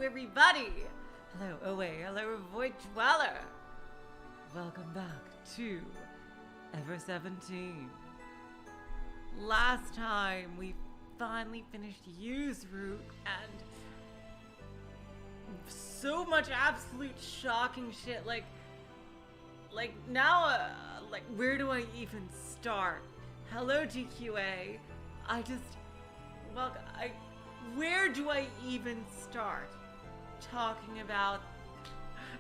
everybody. Hello, Owe. Hello, Void Dweller. Welcome back to Ever17. Last time we finally finished U's route and so much absolute shocking shit. Like now, where do I even start? Hello, GQA. Where do I even start talking about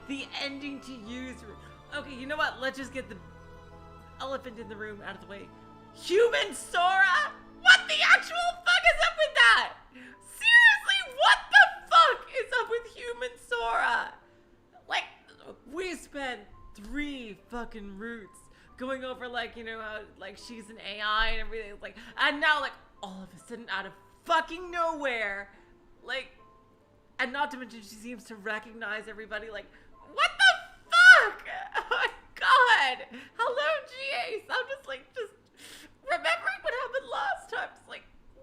the ending to U's route? Okay, you know what? Let's just get the elephant in the room out of the way. Human Sora? What the actual fuck is up with that? Seriously, what the fuck is up with Human Sora? Like, we spent 3 fucking routes going over, how, she's an AI and everything. And now, all of a sudden, out of fucking nowhere, and not to mention she seems to recognize everybody, what the fuck? Oh my god! Hello, GAce! I'm just remembering what happened last time. It's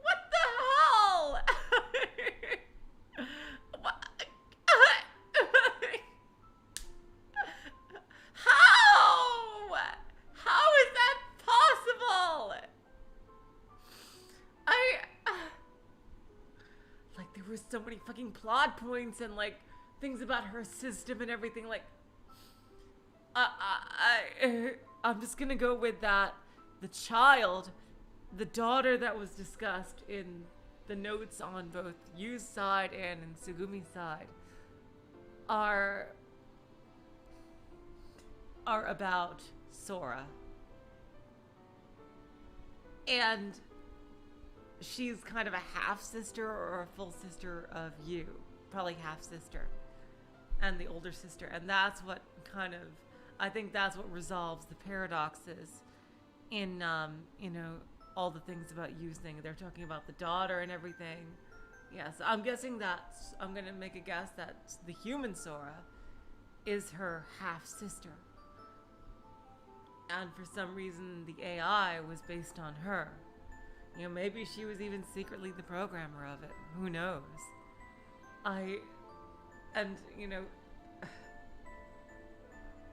what the hell? How is that possible? There were so many fucking plot points and things about her system and everything. I'm just gonna go with that. The daughter that was discussed in the notes on both Yu's side and in Tsugumi's side are about Sora. And she's kind of a half-sister or a full sister of Yu. Probably half-sister. And the older sister. And that's what I think that's what resolves the paradoxes in, all the things about Yu's thing. They're talking about the daughter and everything. Yes, I'm guessing I'm going to make a guess that the human Sora is her half-sister. And for some reason, the AI was based on her. Maybe she was even secretly the programmer of it. Who knows?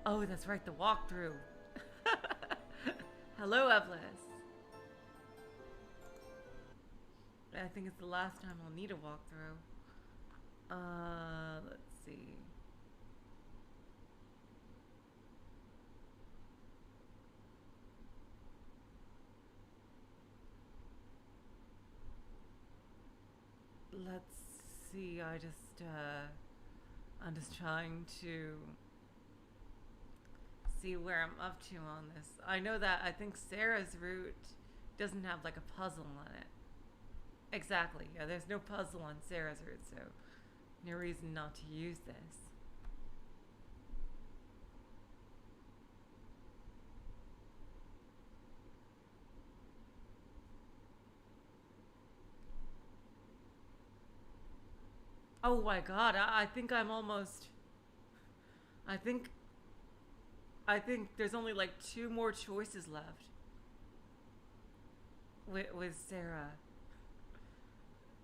Oh, that's right, the walkthrough. Hello, Evlis. I think it's the last time I'll need a walkthrough. Let's see. Let's see, I'm just trying to see where I'm up to on this. I know that I think Sarah's route doesn't have a puzzle on it. Exactly, yeah, there's no puzzle on Sarah's route, so no reason not to use this. Oh my god, I think I'm almost... I think there's only 2 more choices left with Sarah.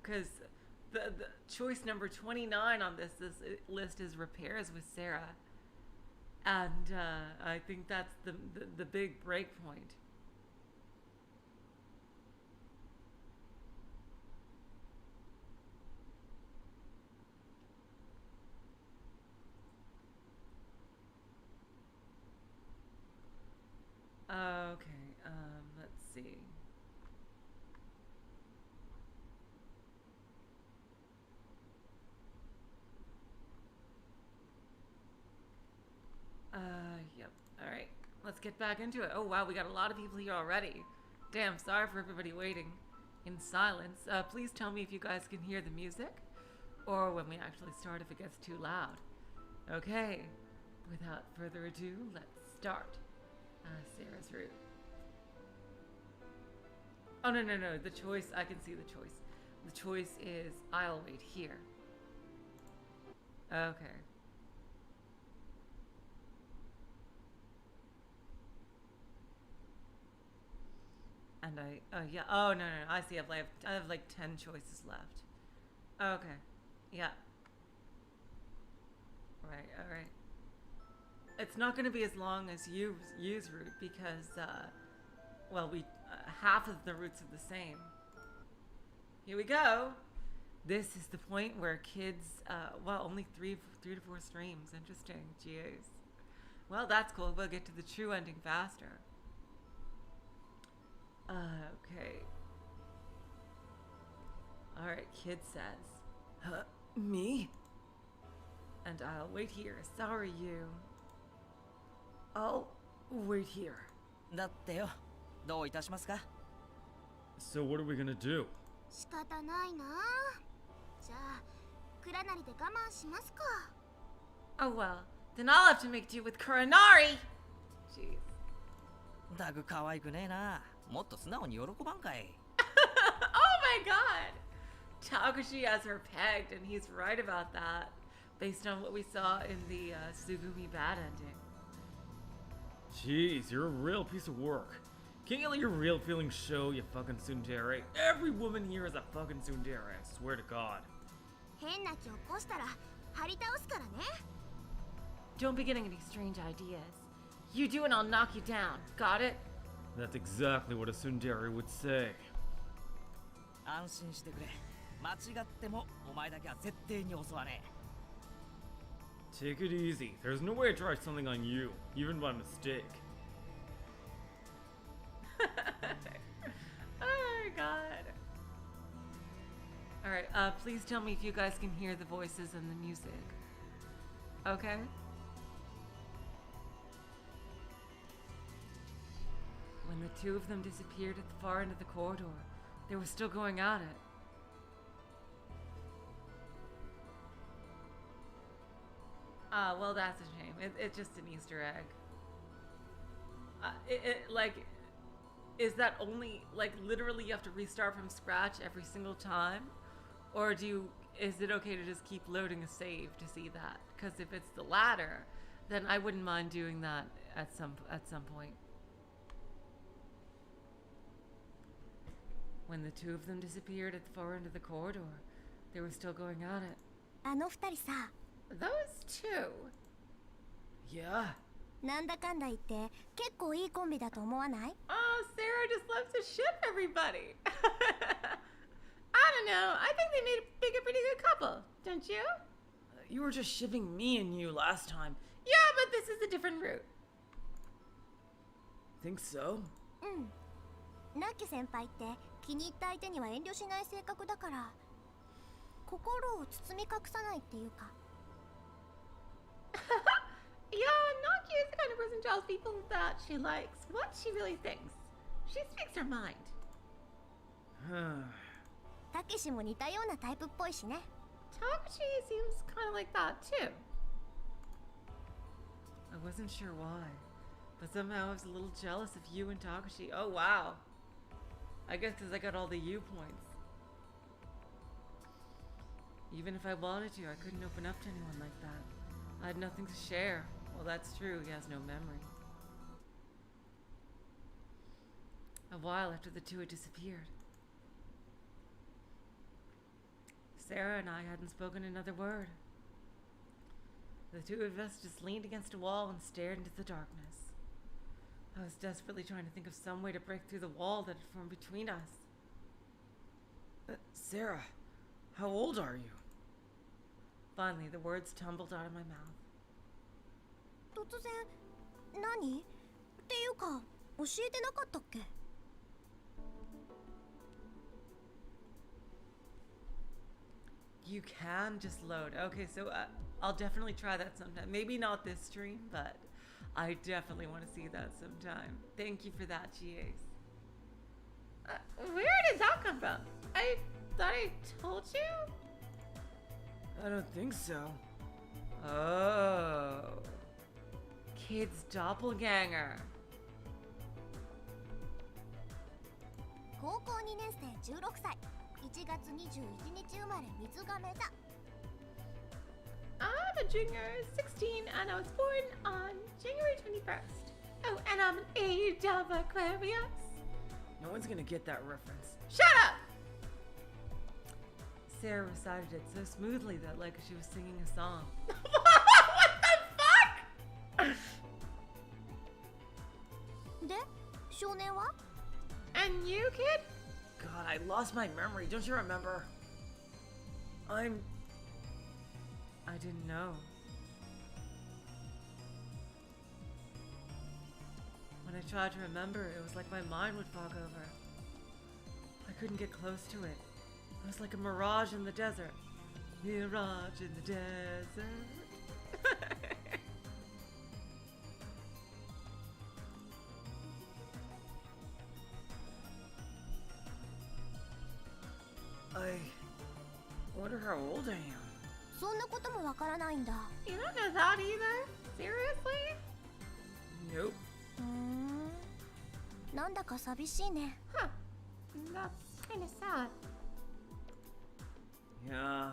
Because the choice number 29 on this list is repairs with Sarah. And I think that's the big break point. Okay, let's see. Yep. Alright, let's get back into it. Oh wow, we got a lot of people here already. Damn, sorry for everybody waiting in silence. Please tell me if you guys can hear the music, or when we actually start if it gets too loud. Okay, without further ado, let's start. Sarah's route. Oh, no. The choice, I can see the choice. The choice is, I'll wait here. Okay. And yeah, oh, no, I see, I have 10 choices left. Okay, yeah. Right, alright. It's not going to be as long as U's route because, well, half of the routes are the same. Here we go. This is the point where kids, well, only three to four streams. Interesting. Jeez. Well, that's cool. We'll get to the true ending faster. Okay. Alright, kid says. Me? And I'll wait here. Sorry, you. I'll wait here. So what are we gonna do? Oh well, then I'll have to make do with Kuranari. Jeez. Oh my god! Takushi has her pegged, and he's right about that, based on what we saw in the Sugumi bad ending. Jeez, you're a real piece of work. Can't you let your real feelings show, you fucking tsundere? Every woman here is a fucking tsundere, I swear to God. Don't be getting any strange ideas. You do and I'll knock you down. Got it? That's exactly what a tsundere would say. Take it easy. There's no way I try something on you, even by mistake. Oh my god. Alright, please tell me if you guys can hear the voices and the music. Okay? When the two of them disappeared at the far end of the corridor, they were still going at it. Well, that's a shame. It's just an Easter egg. Is that only, like, literally you have to restart from scratch every single time? Or is it okay to just keep loading a save to see that? Because if it's the latter, then I wouldn't mind doing that at some point. When the two of them disappeared at the far end of the corridor, they were still going at it. Those two? Yeah. Oh, Sara just loves to ship everybody. I don't know. I think they made a pretty good couple, don't you? You were just shipping me and you last time. Yeah, but this is a different route. Think so? Yeah, Naki is the kind of person who tells people that she likes what she really thinks. She speaks her mind. Takeshi seems kind of like that too. I wasn't sure why, but somehow I was a little jealous of you and Takeshi. Oh wow. I guess because I got all the U points. Even if I wanted to, I couldn't open up to anyone like that. I had nothing to share. Well, that's true. He has no memory. A while after the two had disappeared, Sara and I hadn't spoken another word. The two of us just leaned against a wall and stared into the darkness. I was desperately trying to think of some way to break through the wall that had formed between us. Sara, how old are you? Finally, the words tumbled out of my mouth. You can just load. Okay, so I'll definitely try that sometime. Maybe not this stream, but I definitely want to see that sometime. Thank you for that, GAs. Where did that come from? I thought I told you? I don't think so. Oh. Kid's doppelganger. 高校2年生16歳1月21日生まれ水亀座 I'm a junior, 16, and I was born on January 21st. Oh, and I'm an age of Aquarius. No one's gonna get that reference. Shut up! Sara recited it so smoothly that like she was singing a song. What で、少年は？ And you, kid? God, I lost my memory. Don't you remember? I didn't know. When I tried to remember, it was like my mind would fog over. I couldn't get close to it. It was like a mirage in the desert. Mirage in the desert. I wonder how old I am. そんなこともわからないんだ。 You don't know that either? Seriously? Nope. なんだか寂しいね。 Huh. That's kind of sad. Yeah.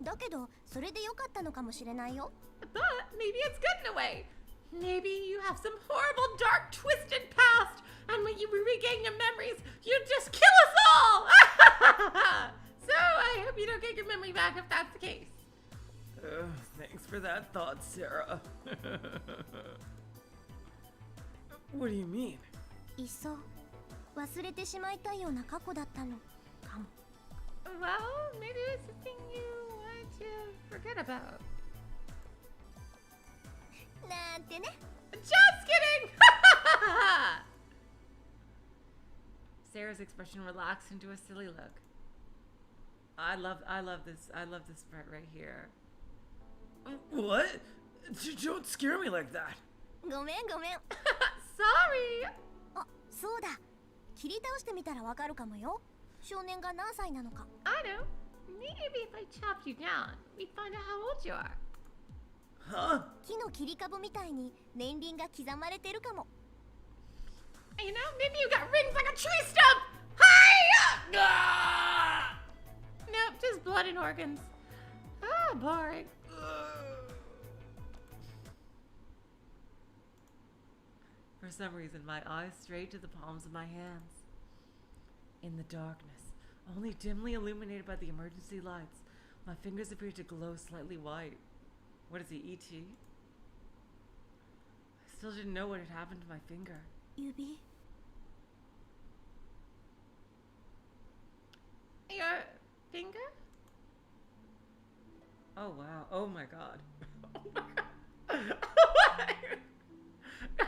だけど、それでよかったのかもしれないよ。 But maybe it's good in a way. Maybe you have some horrible, dark, twisted past, and when you regain your memories, you just kill us all! So I hope you don't get your memory back if that's the case. Thanks for that thought, Sarah. What do you mean? いっそ忘れてしまいたいような過去だったのかも。 Well, maybe it's something you want to forget about. なんてね。 Just kidding! Sarah's expression relaxed into a silly look. I love this part right here. What? Don't scare me like that. ごめんごめん。 Sorry! あ、そうだ。切り倒してみたらわかるかもよ。少年が何歳なのか。 I know. Maybe if I chopped you down, we'd find out how old you are. Huh? 木の切り株みたいに年輪が刻まれてるかも。 You know, maybe you got rings like a tree stump! Hi! Ah! Nope, just blood and organs. Ah, boring. For some reason, my eyes strayed to the palms of my hands. In the darkness, only dimly illuminated by the emergency lights, my fingers appeared to glow slightly white. What is he, E.T.? I still didn't know what had happened to my finger. 指。 Your finger? Oh wow. Oh my god. Oh my god.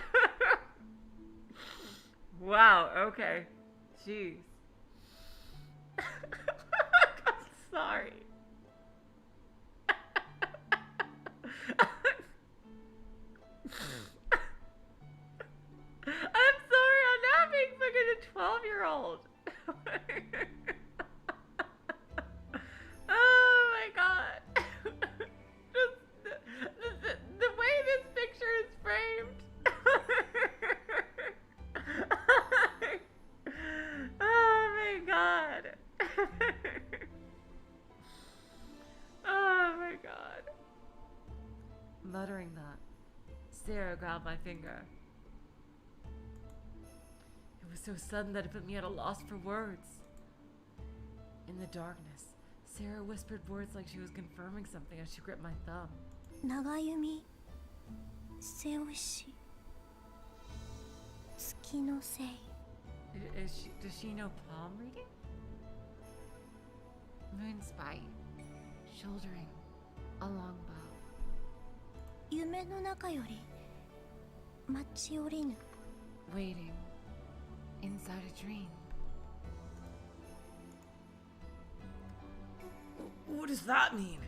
Wow, okay. Jeez. I'm sorry. I'm sorry, I'm not being fucking a 12-year-old. Oh my god. Just the way this picture is framed. Oh my god. Oh my god. Muttering that, Sarah grabbed my finger. It was so sudden that it put me at a loss for words. In the darkness, Sara whispered words like she was confirming something as she gripped my thumb. 長弓背押し月のせい。 Does she know palm reading? Moon spite, shouldering a longbow. 夢の中より待ち降りぬ。 Waiting inside a dream. What does that mean?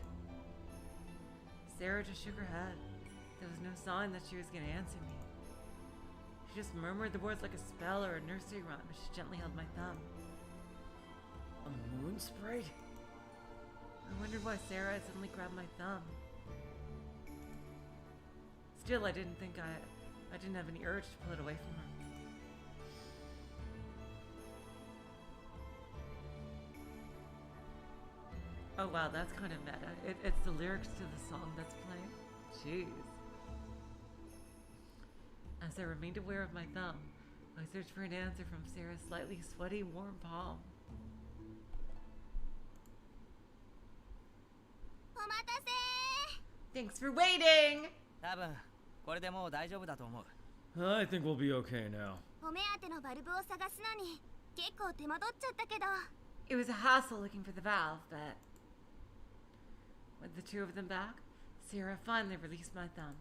Sara just shook her head. There was no sign that she was going to answer me. She just murmured the words like a spell or a nursery rhyme as she gently held my thumb. A moon sprite? I wondered why Sara had suddenly grabbed my thumb. Still, I didn't have any urge to pull it away from her. Oh wow, that's kind of meta. It's the lyrics to the song that's playing. Jeez. As I remained aware of my thumb, I searched for an answer from Sara's slightly sweaty, warm palm. お待たせ。 Thanks for waiting! 多分これでもう大丈夫だと思う。 I think we'll be okay now. お目当てのバルブを探すのに結構手間取っちゃったけど。 It was a hassle looking for the valve, but with the two of them back, Sara finally released my thumb.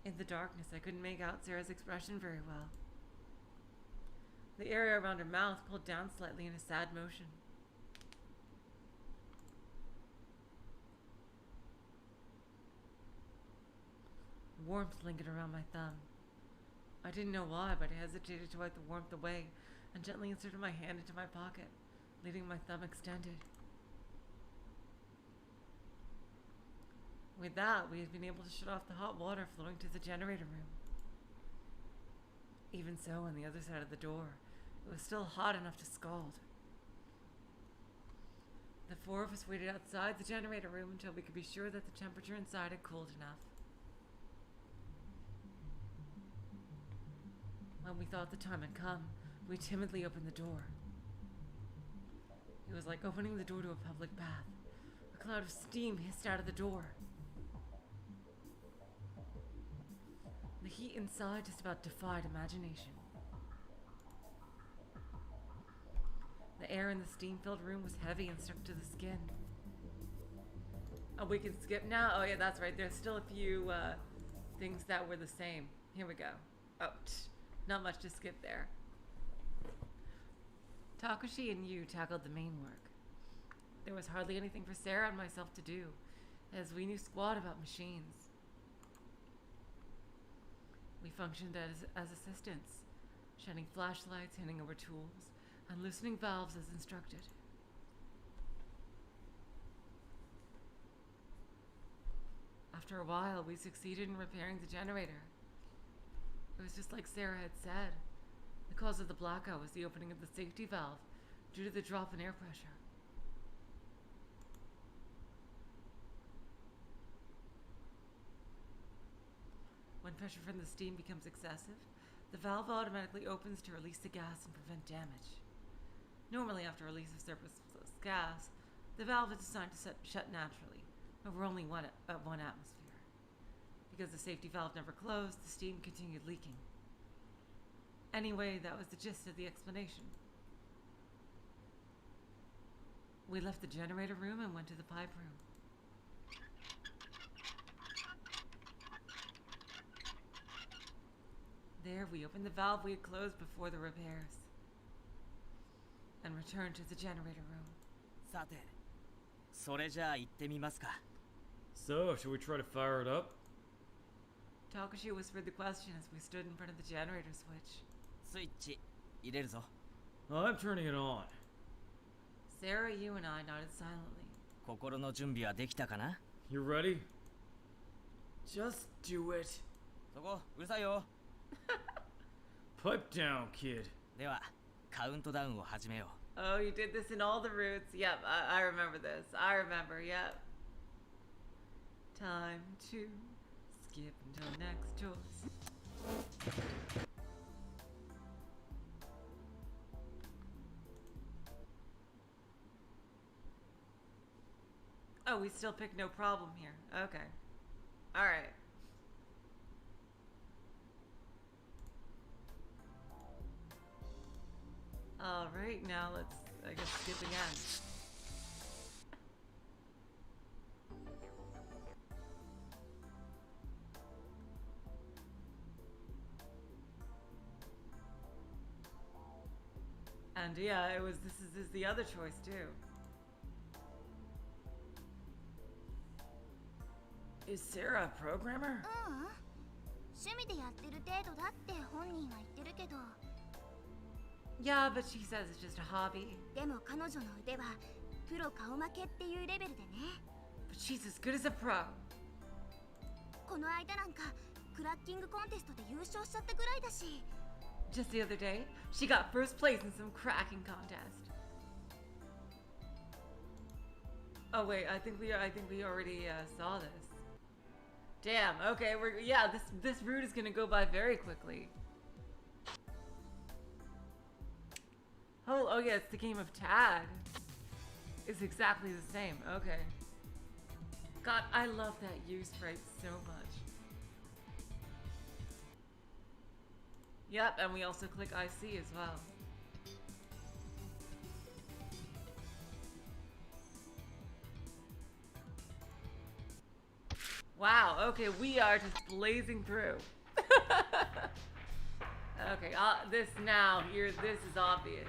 In the darkness, I couldn't make out Sarah's expression very well. The area around her mouth pulled down slightly in a sad motion. Warmth lingered around my thumb. I didn't know why, but I hesitated to wipe the warmth away and gently inserted my hand into my pocket, leaving my thumb extended. With that, we had been able to shut off the hot water flowing to the generator room. Even so, on the other side of the door, it was still hot enough to scald. The four of us waited outside the generator room until we could be sure that the temperature inside had cooled enough. When we thought the time had come, we timidly opened the door. It was like opening the door to a public bath. A cloud of steam hissed out of the door. The heat inside just about defied imagination. The air in the steam-filled room was heavy and stuck to the skin. Oh, we can skip now? Oh yeah, that's right. There's still a few things that were the same. Here we go. Oh, not much to skip there. Takashi and you tackled the main work. There was hardly anything for Sara and myself to do, as we knew squat about machines. We functioned as assistants, shining flashlights, handing over tools, and loosening valves as instructed. After a while, we succeeded in repairing the generator. It was just like Sara had said. The cause of the blackout was the opening of the safety valve due to the drop in air pressure. When pressure from the steam becomes excessive, the valve automatically opens to release the gas and prevent damage. Normally, after release of surplus gas, the valve is designed to shut naturally, over only one atmosphere. Because the safety valve never closed, the steam continued leaking. Anyway, that was the gist of the explanation. We left the generator room and went to the pipe room. There, we opened the valve we had closed before the repairs and returned to the generator room. さて、それじゃあ行ってみますか。 So, should we try to fire it up? Takashi whispered the question as we stood in front of the generator switch. スイッチ入れるぞ。 I'm turning it on. Sara, you and I nodded silently. 心の準備はできたかな？ You ready? Just do it. そこ、うるさいよ。 Pipe down, kid. では、カウントダウンを始めよう。 Oh, you did this in all the routes. Yep, I remember this. I remember, yep. Time to skip until next choice. Oh, we still pick no problem here. Okay. Alright. Alright, now let's, I guess, skip again. And yeah, it was, this is the other choice too. Is Sara a programmer? 趣味でやってる程度だって本人は言ってるけど。 Yeah, but she says it's just a hobby. でも彼女の腕はプロ顔負けっていうレベルでね。 But she's as good as a pro. この間なんかクラッキングコンテストで優勝しちゃったぐらいだし。 Just the other day, she got first place in some cracking contest. Oh wait, I think we already saw this. Damn. Okay, this route is gonna go by very quickly. Oh yeah, it's the game of tag. It's exactly the same. Okay. God, I love that use sprite so much. Yep, and we also click IC as well. Wow, okay, we are just blazing through. Okay, this is obvious.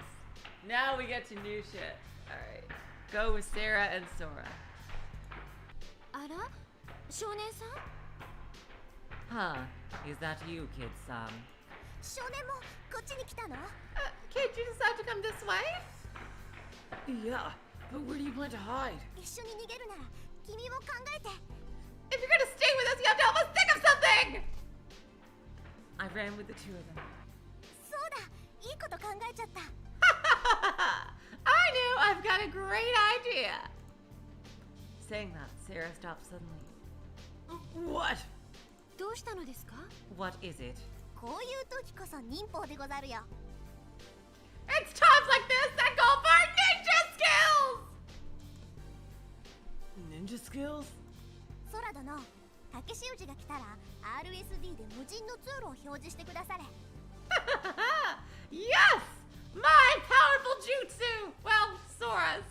Now we get to new shit. Alright, go with Sara and Sora. あら少年さん Huh, is that you, kid-san? 少年もこっちに来たの Kid, you decide to come this way? Yeah, but where do you plan to hide? 一緒に逃げるなら君も考えて If you're gonna stay with us, you have to help us think of something! I ran with the two of them. そうだいいこと考えちゃった I knew! I've got a great idea! Saying that, Sara stopped suddenly. What? どうしたのですか What is it? こういう時こそ忍法でござるよ It's times like this that call for ninja skills! Ninja skills? 空殿竹志氏が来たら RSD で無人の通路を表示してくだされ Yes! My powerful jutsu! Well, Sora's.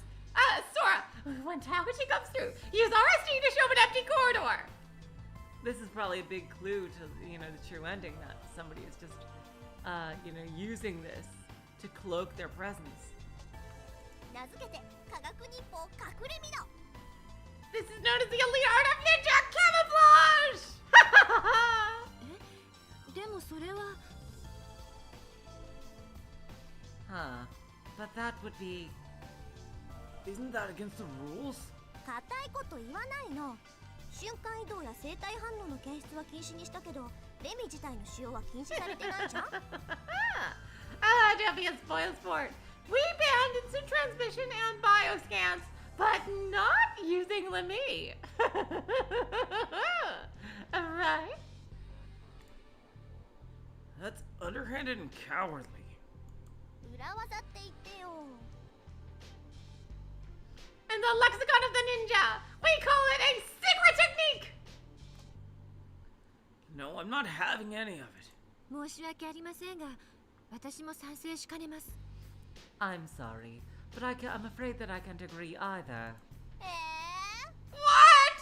Sora, when Takuchi comes through, use RSD to show an empty corridor! This is probably a big clue to, the true ending, that somebody is just, using this to cloak their presence. 名付けて科学忍法隠れみの This is known as the elite art of ninja camouflage! でもそれは Huh. But that would be... Isn't that against the rules? 硬いこと言わないの瞬間移動や生体反応の検出は禁止にしたけどレミ自体の使用は禁止されてないじゃん Don't be a spoil sport. We banned instant transmission and bioscans, but not using Lemmy. Right? That's underhanded and cowardly. 裏技って言ってよ In the lexicon of the ninja, we call it a secret technique! No, I'm not having any of it. 申し訳ありませんが私も賛成しかねます I'm sorry, but I'm afraid that I can't agree either. What?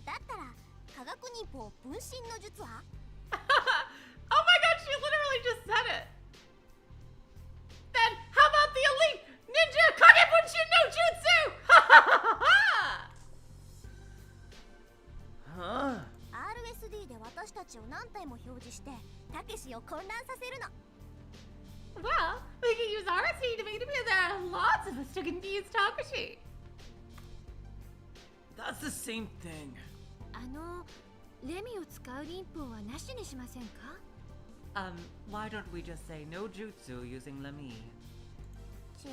だったら科学忍法分身の術は Oh my god, she literally just said it! Then, how about the elite ninja kagebunshin no jutsu? Huh? RSD で私たちを何体も表示してたけしを混乱させるの Well, we can use RC to make it appear there are lots of us to confuse Takushi. That's the same thing. レミを使う忍法はなしにしませんか Why don't we just say no jutsu using Lemmy? ち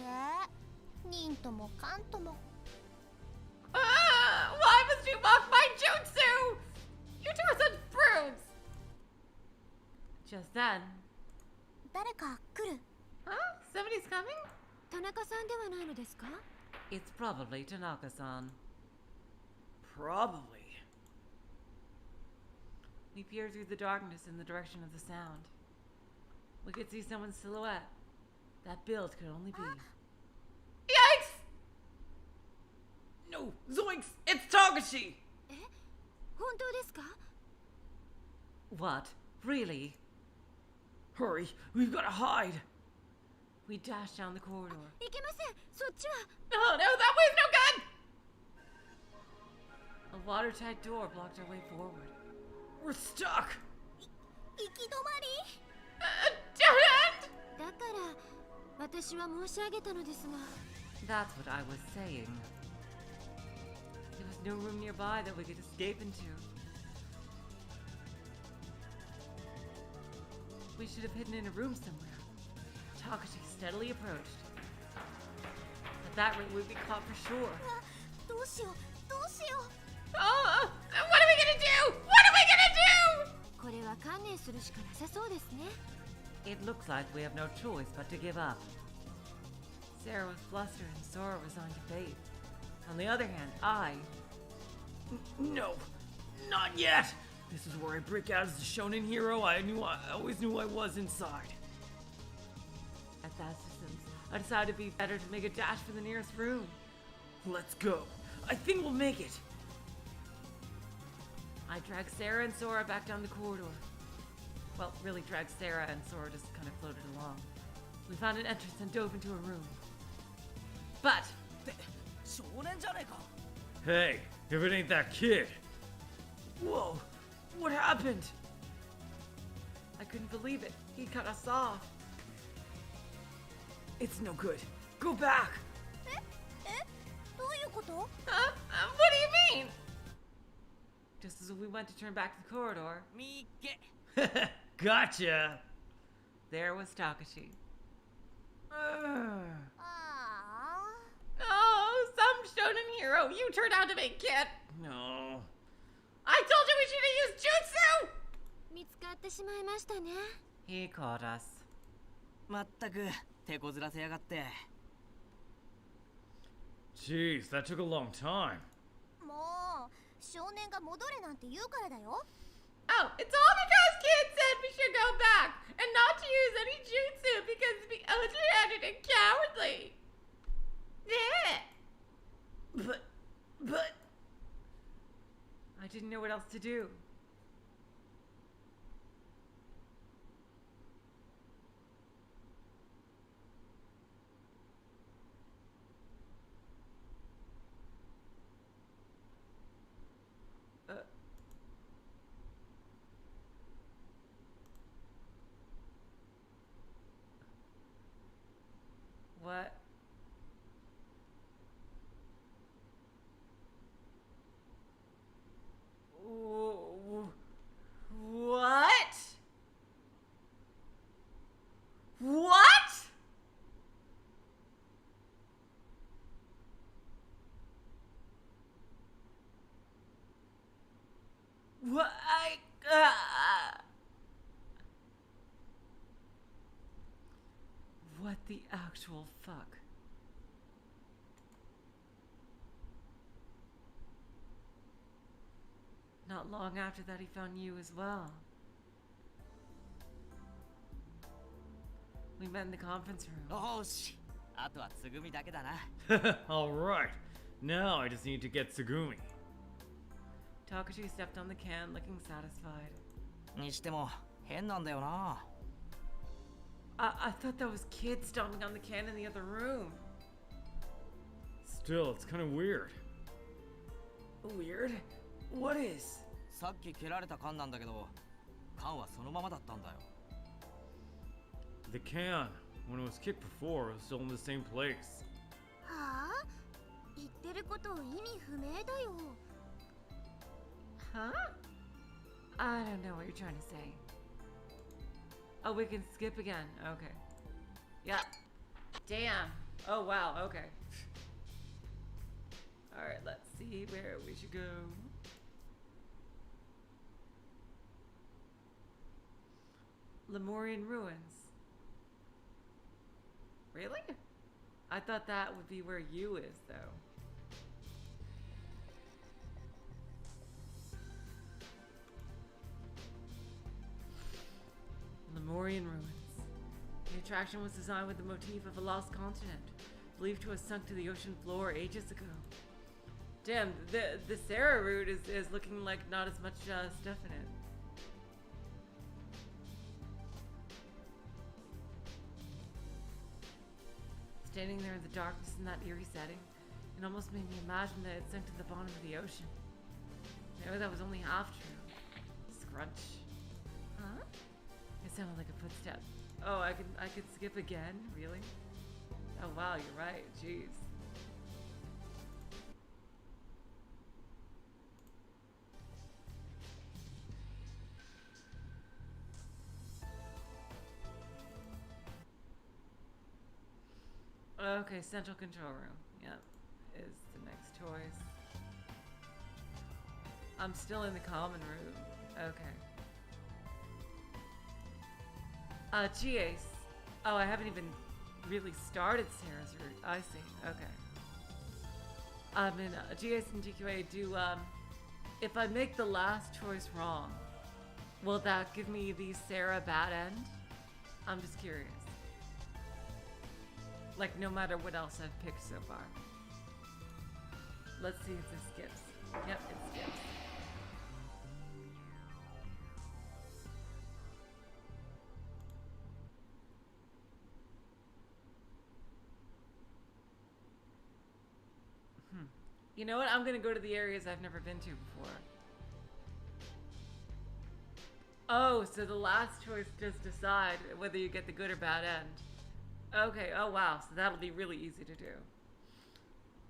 忍ともかんとも Why must you mock my jutsu? You two are such brutes! Just then... 誰か来る Huh? Somebody's coming? 田中さんではないのですか It's probably Tanaka-san. Probably. We peer through the darkness in the direction of the sound. We could see someone's silhouette. That build could only be... Yikes! No, zoinks! It's Takushi! 本当ですか What? Really? Hurry, we've gotta hide. We dashed down the corridor. いけませんそっちは No, that way's no good! A watertight door blocked our way forward. We're stuck! 行き止まり Dead end! だから私は申し上げたのですが That's what I was saying. There was no room nearby that we could escape into. We should have hidden in a room somewhere. Takashi steadily approached. At that rate, we'd be caught for sure. どうしようどうしよう Oh, what are we gonna do? What are we gonna do? これは観念するしかなさそうですね It looks like we have no choice but to give up. Sara was flustered and Sora resigned to fate. On the other hand, I... No, not yet! This is where I break out as the shonen hero I always knew I was inside. At that distance, I decided it'd be better to make a dash for the nearest room. Let's go. I think we'll make it. I dragged Sara and Sora back down the corridor. Well, really dragged Sara, and Sora just kind of floated along. We found an entrance and dove into a room. But 少年じゃねえか Hey, if it ain't that kid. Whoa, what happened? I couldn't believe it. He cut us off. It's no good. Go back. どういうこと？ What do you mean? Just as we went to turn back to the corridor, みっけ Gotcha. there was Takashi. Ah. Oh, some shonen hero you turned out to be, kid. No. I told you we should have used jutsu! 見つかってしまいましたね。 He caught us. まったく手こずらせやがって Jeez, that took a long time. もう少年が戻れなんて言うからだよ。 Oh, it's all because kid said we should go back and not to use any jutsu because it'd be underhanded and cowardly. Yeah. But... I didn't know what else to do. What? What? What? What? What the actual fuck? Not long after that, he found you as well. We met in the conference room. よしあとはつぐみだけだな Alright. Now I just need to get Tsugumi. Takashi stepped on the can, looking satisfied. にしても変なんだよな I thought that was kids stomping on the can in the other room. Still, it's kind of weird. Weird? What is? さっき蹴られた缶なんだけど缶はそのままだったんだよ The can, when it was kicked before, was still in the same place. はあ？言ってること意味不明だよ。 Huh? I don't know what you're trying to say. Oh, we can skip again. Okay. Yeah. Damn. Oh, wow. Okay. Alright, let's see where we should go. Lemurian ruins. Really? I thought that would be where you is, though. Lemurian ruins. The attraction was designed with the motif of a lost continent, believed to have sunk to the ocean floor ages ago. Damn, the Sara route is looking like not as much stuff in it. Standing there in the darkness in that eerie setting, it almost made me imagine that it sunk to the bottom of the ocean. Maybe that was only half true. Scrunch. Huh? It sounded like a footstep. Oh, I could skip again? Really? Oh wow, you're right. Jeez. Okay, central control room. Yep, is the next choice. I'm still in the common room. Okay. G-Ace. Oh, I haven't even really started Sara's route. I see. Okay. I mean, G-Ace and GQA do If I make the last choice wrong, will that give me the Sara bad end? I'm just curious. Like, no matter what else I've picked so far. Let's see if this skips. Yep, it skips. You know what? I'm gonna go to the areas I've never been to before. Oh, so the last choice just decide whether you get the good or bad end. Okay. Oh wow. So that'll be really easy to do.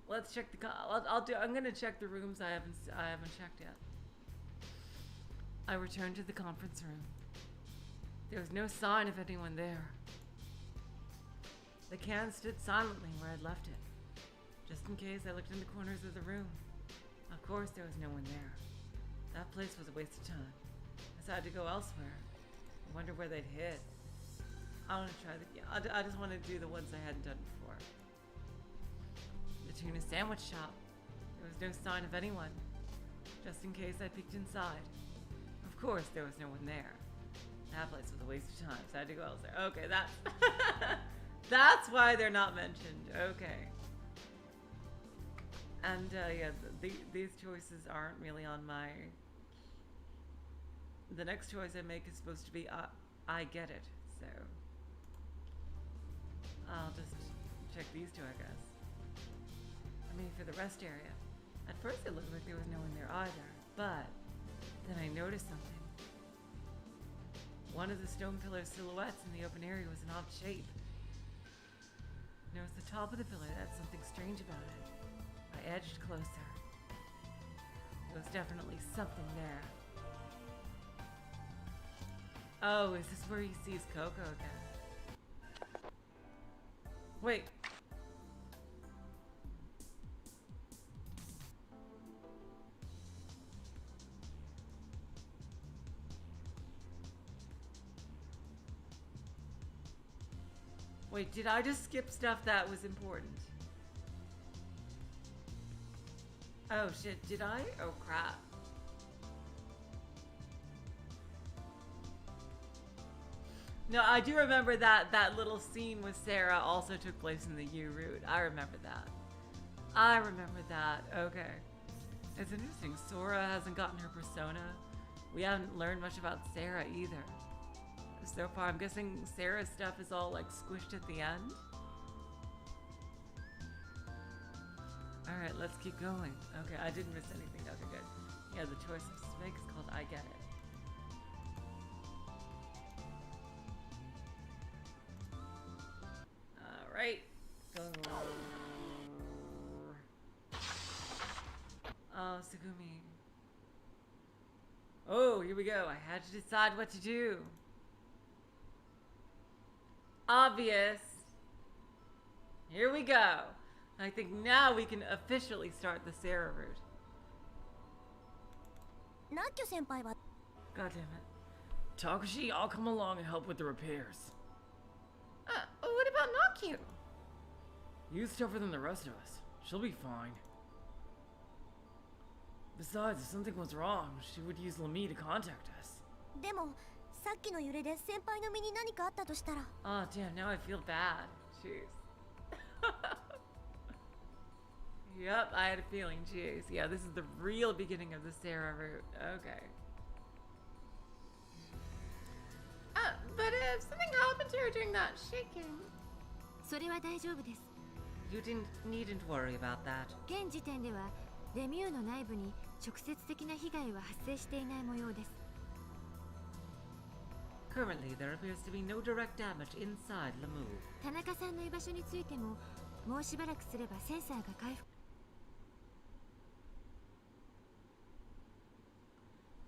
Let's check the. I'm gonna check the rooms I haven't checked yet. I returned to the conference room. There was no sign of anyone there. The can stood silently where I'd left it. Just in case, I looked in the corners of the room. Of course, there was no one there. That place was a waste of time. I decided to go elsewhere. I wonder where they'd hid. I want to try I just want to do the ones I hadn't done before. The tuna sandwich shop. There was no sign of anyone. Just in case, I peeked inside. Of course, there was no one there. That place was a waste of time, so I had to go elsewhere. Okay, that's that's why they're not mentioned. Okay. And yeah, these choices aren't really on my. The next choice I make is supposed to be I get it, so I'll just check these two, I guess. I mean, for the rest area. At first it looked like there was no one there either, but then I noticed something. One of the stone pillar silhouettes in the open area was an odd shape. Noticed the top of the pillar had something strange about it. I edged closer. There was definitely something there. Oh, is this where he sees Coco again? Wait. Wait, did I just skip stuff that was important? Oh shit, did I? Oh crap. No, I do remember that little scene with Sara also took place in the U route. I remember that. I remember that. Okay. It's interesting. Sora hasn't gotten her persona. We haven't learned much about Sara either. So far, I'm guessing Sara's stuff is all like squished at the end. Alright, let's keep going. Okay, I didn't miss anything. Okay, good. Yeah, the choice of snake is called I Get It. Alright. Oh, Sugumi. Oh, here we go. I had to decide what to do. Obvious. Here we go. I think now we can officially start the Sara route. God damn it. Takashi, I'll come along and help with the repairs. What about Nakyu? You's tougher than the rest of us. She'll be fine. Besides, if something was wrong, she would use Lamy to contact us. Oh damn, now I feel bad. Jeez. Yep, I had a feeling. Jeez. Yeah, this is the real beginning of the Sara route. Okay. But if something happened to her during that shaking... You needn't worry about that. Currently, there appears to be no direct damage inside Lamu.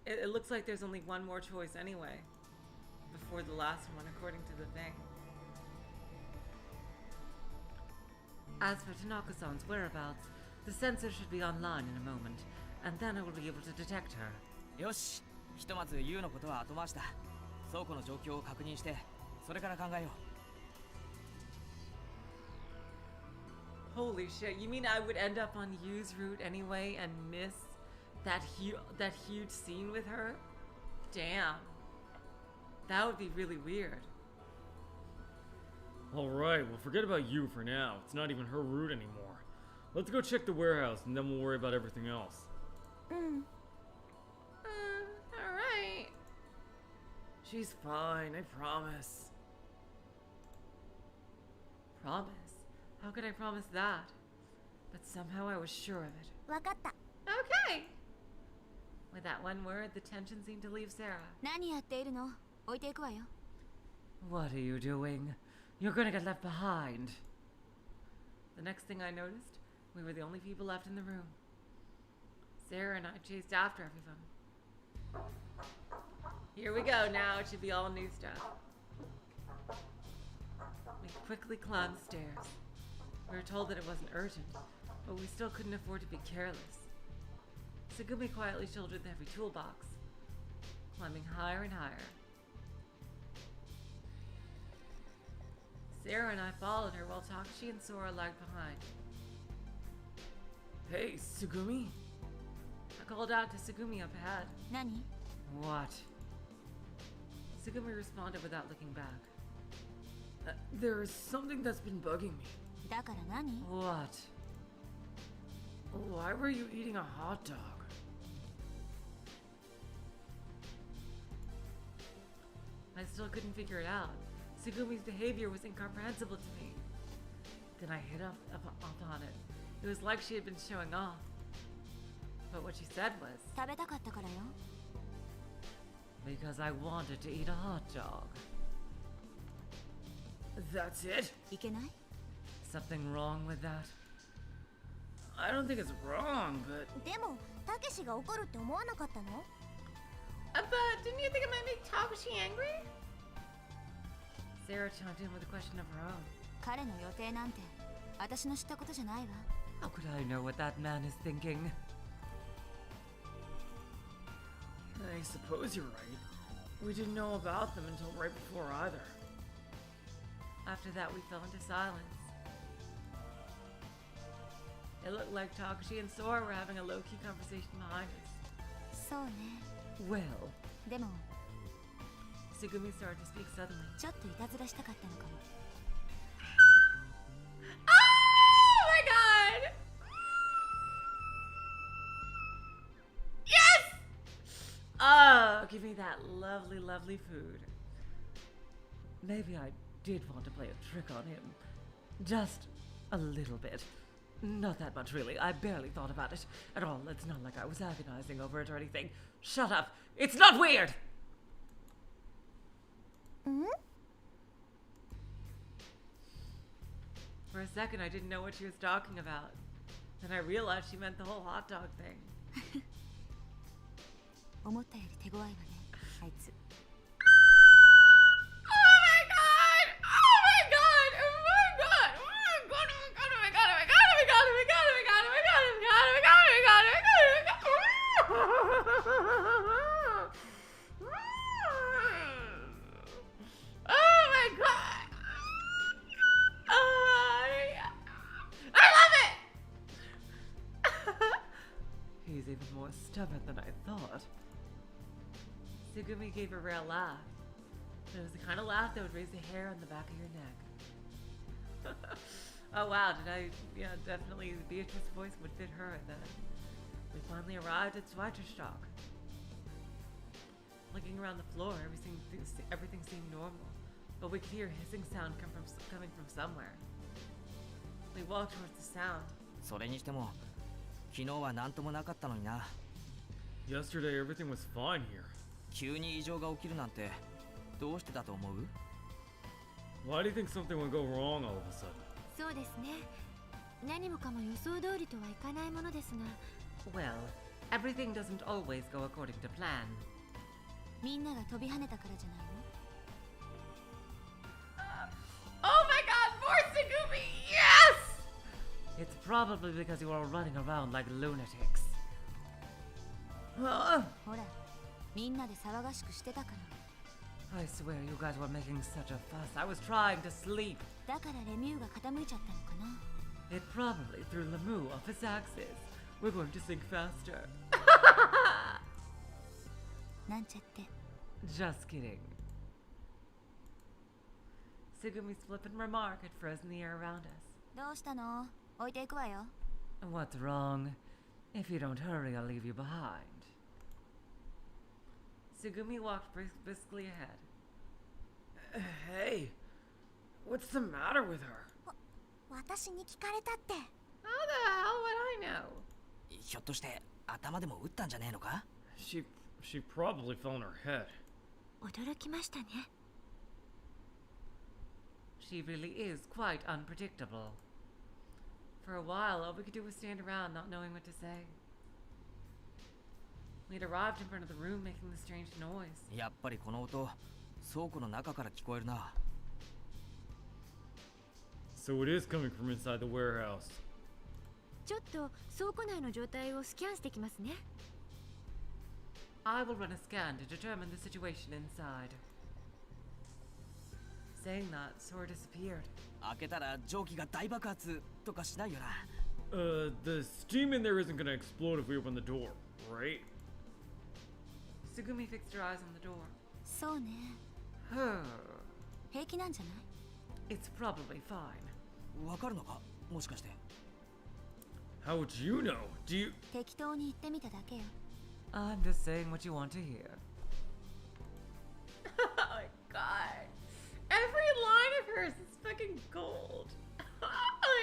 It looks like there's only one more choice anyway. Before the last one, according to the thing. As for Tanaka-san's whereabouts, the sensor should be online in a moment, and then I will be able to detect her. よし、ひとまず U のことは後回しだ。倉庫の状況を確認して、それから考えよう。 Holy shit, you mean I would end up on Yu's route anyway and miss That huge scene with her? Damn. That would be really weird. Alright, well forget about you for now. It's not even her route anymore. Let's go check the warehouse and then we'll worry about everything else. Alright. She's fine, I promise. Promise? How could I promise that? But somehow I was sure of it. わかった。 Okay! With that one word, the tension seemed to leave Sara. 何やっているの？置いていくわよ。 What are you doing? You're gonna get left behind. The next thing I noticed, we were the only people left in the room. Sara and I chased after everyone. Here we go now, it should be all new stuff. We quickly climbed the stairs. We were told that it wasn't urgent, but we still couldn't afford to be careless. Segumi quietly shouldered the heavy toolbox, climbing higher and higher. Sara and I followed her while Takashi and Sora lagged behind. Hey, Segumi? I called out to Segumi up ahead. 何？ What? Segumi responded without looking back. There is something that's been bugging me. だから何？ What? Why were you eating a hot dog? I still couldn't figure it out. Segumi's behavior was incomprehensible to me. Then I hit up on it. It was like she had been showing off. But what she said was, 食べたかったからよ。 because I wanted to eat a hot dog. That's it? いけない？ Something wrong with that? I don't think it's wrong, but... でも、たけしが怒るって思わなかったの？ But didn't you think it might make Takashi angry? Sara chimed in with a question of her own. 彼の予定なんて、私の知ったことじゃないわ。 How could I know what that man is thinking? I suppose you're right. We didn't know about them until right before either. After that, we fell into silence. It looked like Takashi and Sora were having a low-key conversation behind us. そうね。 Well, でも、 Segumi started to speak suddenly. ちょっといたずらしたかったのかも。 Oh my god! Yes! Oh, give me that lovely, lovely food. Maybe I did want to play a trick on him. Just a little bit. Not that much, really. I barely thought about it at all. It's not like I was agonizing over it or anything. Shut up. It's not weird! For a second, I didn't know what she was talking about. Then I realized she meant the whole hot dog thing. 思ったより手強いわね、あいつ。 Oh my god! Oh my god! Oh my god! Oh my god! Oh my god! Oh my god! Oh my god! Oh my god! Oh my god! Oh my god! Oh my god! Oh my god! Oh my god! Oh my god! Oh my god! I love it! He's even more stubborn than I thought. Segumi gave a rare laugh. But it was the kind of laugh that would raise the hair on the back of your neck. Oh wow, yeah, definitely Beatrice's voice would fit her at that. We finally arrived at Schweizerstock. Looking around the floor, everything seemed normal, but we could hear a hissing sound coming from somewhere. We walked towards the sound. それにしても昨日は何ともなかったのにな。 Yesterday everything was fine here. 急に異常が起きるなんてどうしてだと思う？ Why do you think something would go wrong all of a sudden? そうですね。何もかも予想通りとはいかないものですが。 Well, everything doesn't always go according to plan. みんなが飛び跳ねたからじゃないの？ Oh my god, more Segumi! Yes! It's probably because you are running around like lunatics. ほら、みんなで騒がしくしてたから。 I swear you guys were making such a fuss. I was trying to sleep. だからレミューが傾いちゃったのかな。 It probably threw Lemieux off his axis. We're going to sink faster. なんちゃって。 Just kidding. Sugumi's flippant remark had frozen the air around us. どうしたの？置いていくわよ。 What's wrong? If you don't hurry, I'll leave you behind. Sugumi walked briskly ahead. Hey, what's the matter with her? 私に聞かれたって。 How the hell would I know? ひょっとして頭でも打ったんじゃねえのか？ She probably fell on her head. 驚きましたね。 She really is quite unpredictable. For a while, all we could do was stand around, not knowing what to say. We'd arrived in front of the room making the strange noise. やっぱりこの音、倉庫の中から聞こえるな。 So it is coming from inside the warehouse. ちょっと倉庫内の状態をスキャンしてきますね。 I will run a scan to determine the situation inside. Saying that, Sora disappeared. 開けたら蒸気が大爆発とかしないよな。The steam in there isn't gonna explode if we open the door, right? Sugumi fixed her eyes on the door. そうね。 平気なんじゃない？ It's probably fine. わかるのか？もしかして。 How would you know? Do you... 適当に言ってみただけよ。 I'm just saying what you want to hear. Oh my god. Every line of hers is fucking gold. Oh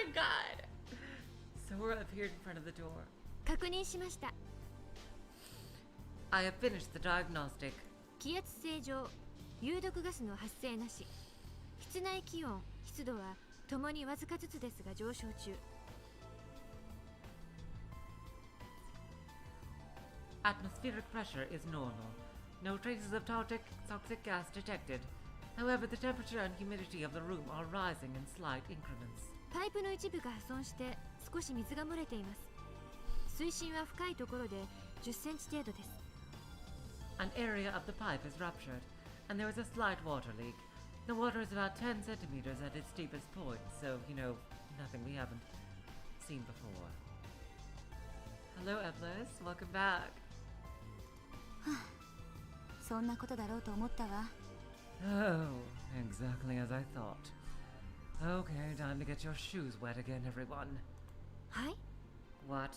my god. Sora appeared in front of the door. 確認しました。 I have finished the diagnostic. 気圧正常。有毒ガスの発生なし。室内気温、湿度はともにわずかずつですが上昇中。 Atmospheric pressure is normal. No traces of toxic gas detected. However, the temperature and humidity of the room are rising in slight increments. パイプの一部が破損して少し水が漏れています。水深は深いところで10センチ程度です。 An area of the pipe is ruptured, and there is a slight water leak. The water is about 10 centimeters at its deepest point, so, you know, nothing we haven't seen before. Hello, Eblis. Welcome back. そんなことだろうと思ったわ。 Oh, exactly as I thought. Okay, time to get your shoes wet again, everyone. はい？ What?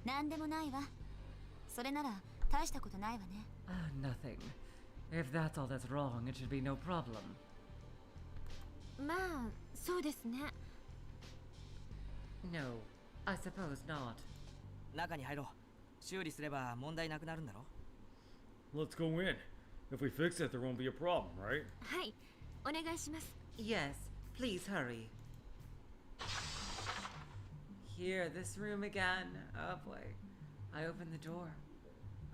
なんでもないわ。それなら大したことないわね。Nothing. If that's all that's wrong, it should be no problem. まあ、そうですね。 No, I suppose not. 中に入ろう。修理すれば問題なくなるんだろ？ Let's go in. If we fix it, there won't be a problem, right? はい、お願いします。 Yes, please hurry. Here, this room again. Oh boy. I opened the door.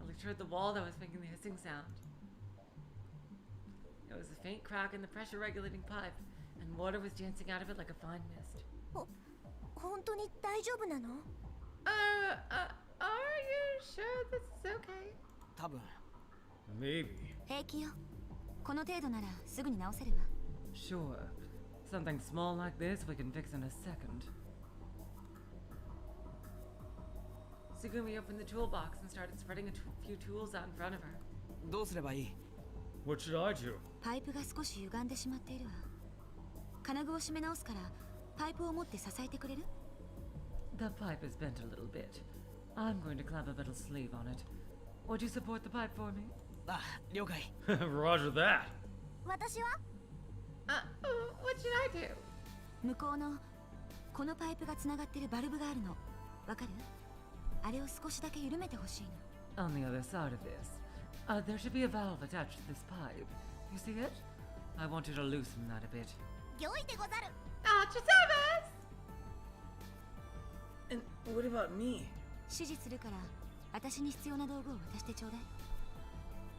I looked toward the wall that was making the hissing sound. There was a faint crack in the pressure regulating pipe, and water was dancing out of it like a fine mist. 本当に大丈夫なの？ Are you sure this is okay? 多分。 Maybe. 平気よ。この程度ならすぐに直せるわ。 Sure. Something small like this we can fix in a second. Sugumi opened the toolbox and started spreading a few tools out in front of her. どうすればいい？ What should I do? パイプが少し歪んでしまっているわ。金具を締め直すからパイプを持って支えてくれる？ The pipe is bent a little bit. I'm going to clamp a metal sleeve on it. Would you support the pipe for me? あ、了解。 Roger that. 私は？ What should I do? 向こうのこのパイプがつながってるバルブがあるの。わかる？あれを少しだけ緩めてほしいの。 On the other side of this, there should be a valve attached to this pipe. You see it? I want you to loosen that a bit. 良いでござる。 At your service! And what about me? 指示するから私に必要な道具を渡してちょうだい。